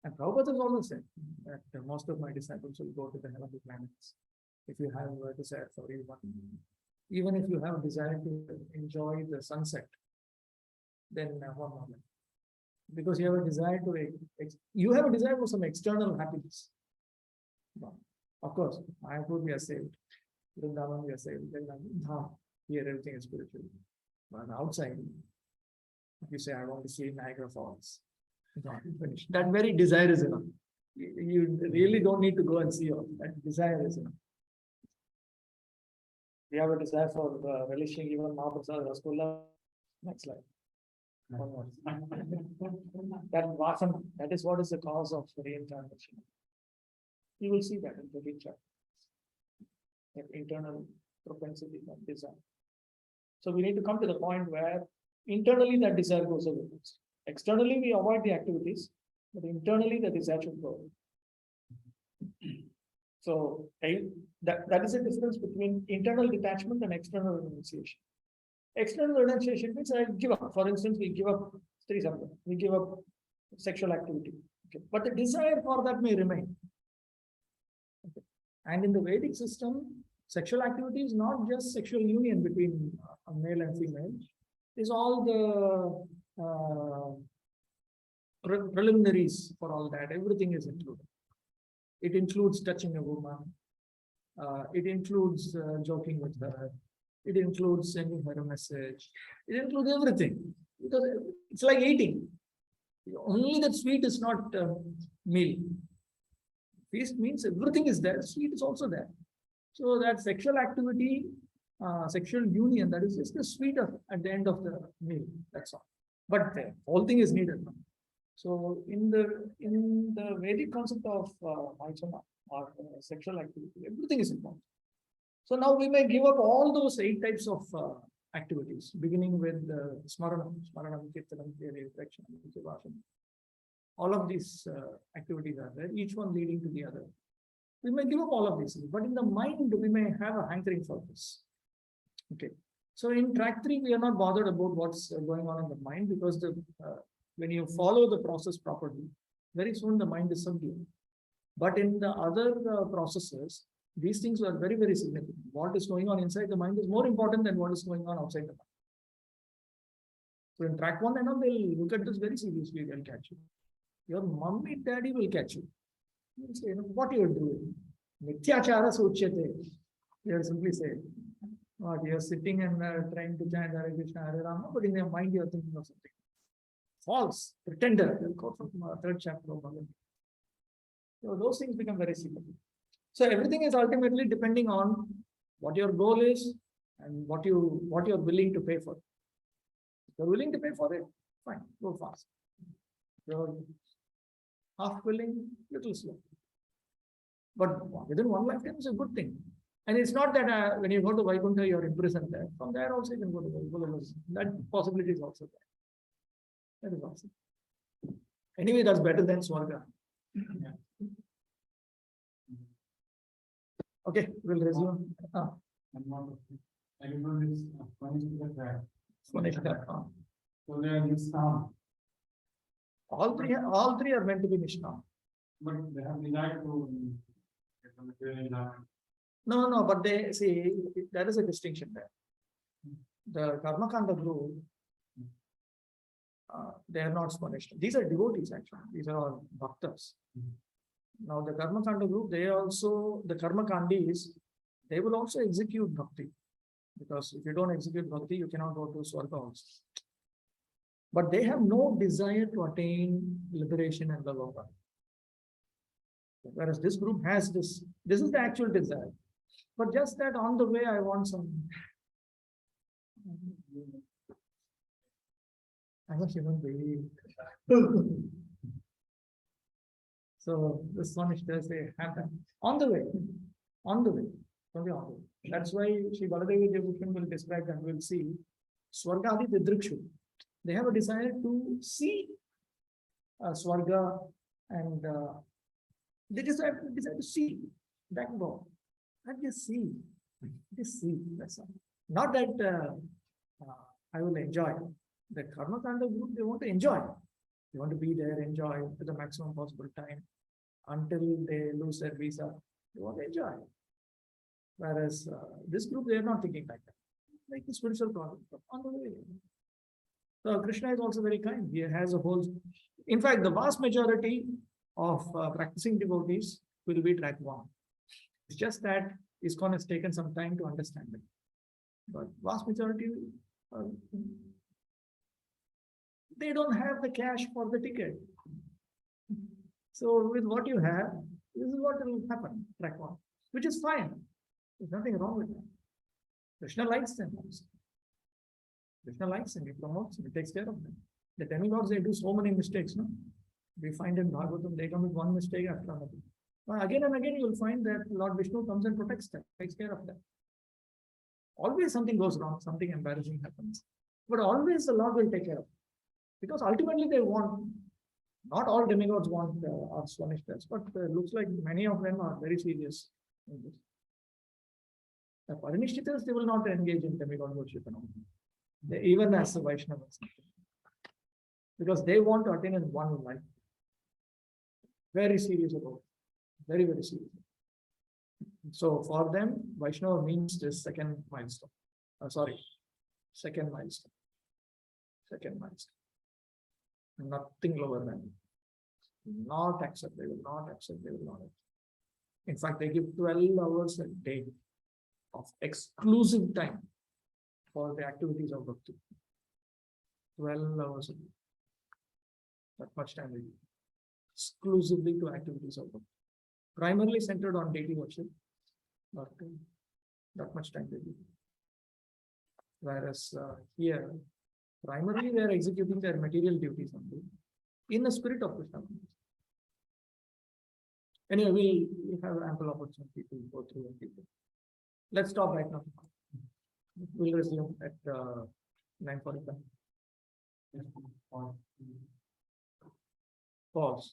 And Prabhupada has also said that most of my disciples will go to the hell of the planets if you have a desire for even if you have a desire to enjoy the sunset, then one more life. Because you have a desire for some external happiness. Of course, Mayapur we are saved, Vrindavan we are saved, then here everything is spiritual. But outside, if you say, I want to see Niagara Falls, finish. That very desire is enough. You really don't need to go and see all that. Desire is enough. We have a desire for relishing even Mahaprasad Rasgulla. Next slide. That is what is the cause of reincarnation. You will see that in the chapter. That internal propensity of desire. So we need to come to the point where internally that desire goes away. Externally we avoid the activities, but internally the desire should go away. So that is the difference between internal detachment and external renunciation. External renunciation means I give up. For instance, we give up we give up sexual activity. Okay. But the desire for that may remain. Okay. And in the Vedic system, sexual activity is not just sexual union between a male and female. It's all the preliminaries for all that. Everything is included. It includes touching a woman. It includes joking with her. It includes sending her a message. It includes everything. Because it's like eating. Only that sweet is not meal. Feast means everything is there. Sweet is also there. So that sexual activity, sexual union, that is just the sweet at the end of the meal. That's all. But the whole thing is needed. So in the Vedic concept of Maitana or sexual activity, everything is important. So now we may give up all those 8 types of activities, beginning with Smaranam, Kirtanam, Reflection, Vibhashana. All of these activities are there, each one leading to the other. We may give up all of these, but in the mind, we may have a hankering for this. Okay. So in track 3, we are not bothered about what's going on in the mind because when you follow the process properly, very soon the mind is subdued. But in the other processes, these things are very, very significant. What is going on inside the mind is more important than what is going on outside the mind. So in track 1 and all, they'll look at this very seriously, they'll catch you. Your mommy, daddy will catch you. You'll say, what you are doing? Mithyachara Suchyate. You'll simply say, you're sitting and trying to chant Hare Krishna, Hare Rama, but in your mind you're thinking of something. False, pretender. They'll quote from 3rd chapter of Bhagavad. So those things become very significant. So everything is ultimately depending on what your goal is and what you're willing to pay for. If you're willing to pay for it, fine, go fast. If you're half willing, little slow. But within one lifetime is a good thing. And it's not that when you go to Vaikuntha, you're imprisoned there. From there also you can go to Vaikuntha. That possibility is also there. That is awesome. Anyway, that's better than Swarga. Yeah. Okay, we'll resume. I remember this funny to that. So they are Nishkam. All three are meant to be Nishkam. But they have denied to No, but they see there is a distinction there. The Karmakanda group, they are not Swanishta. These are devotees actually. These are all bhaktas. Now the Karma Kanda group, the Karma Kandis, they will also execute Bhakti. Because if you don't execute Bhakti, you cannot go to Swarga also. But they have no desire to attain liberation and the Loka. Whereas this group has this is the actual desire. But just that on the way, I want some. I'm a human being. So this one is just a happen on the way, only on the way. That's why Sri Baladevi Devotion will describe and we'll see Swargadi Vidrikshu. They have a desire to see Swarga and they desire to see that God. Not just see, that's all. Not that I will enjoy. The Karma Kanda group, they want to enjoy. They want to be there, enjoy to the maximum possible time until they lose their visa. They want to enjoy. Whereas this group, they are not thinking like that. Like the spiritual problem on the way. So Krishna is also very kind. He has a whole. In fact, the vast majority of practicing devotees will be track one. It's just that ISKCON has taken some time to understand it. But vast majority, they don't have the cash for the ticket. So with what you have, this is what will happen, track one, which is fine. There's nothing wrong with that. Krishna likes them also. Krishna likes them, he promotes them, he takes care of them. The demigods, they do so many mistakes, no? We find in Bhagavatam, they commit one mistake after another. Again and again, you will find that Lord Vishnu comes and protects them, takes care of them. Always something goes wrong, something embarrassing happens. But always the Lord will take care of them. Because ultimately they want, not all demigods want our Swanishtas, but looks like many of them are very serious in this. The Parinishtitas, they will not engage in demigod worship and all. They, even as the Vaishnavas. Because they want to attain in one life. Very serious about it. Very, very serious. So for them, Vaishnava means this second milestone. Second milestone. Second milestone. Nothing lower than it. Not accept, they will not accept, they will not accept. In fact, they give 12 hours a day of exclusive time for the activities of Bhakti. 12 hours a day. That much time they give. Exclusively to activities of Bhakti. Primarily centered on deity worship, but that much time they give. Whereas here, primarily they are executing their material duties only in the spirit of Krishna. Anyway, we'll have ample opportunity to go through and people. Let's stop right now. We'll resume at 9:45. Pause.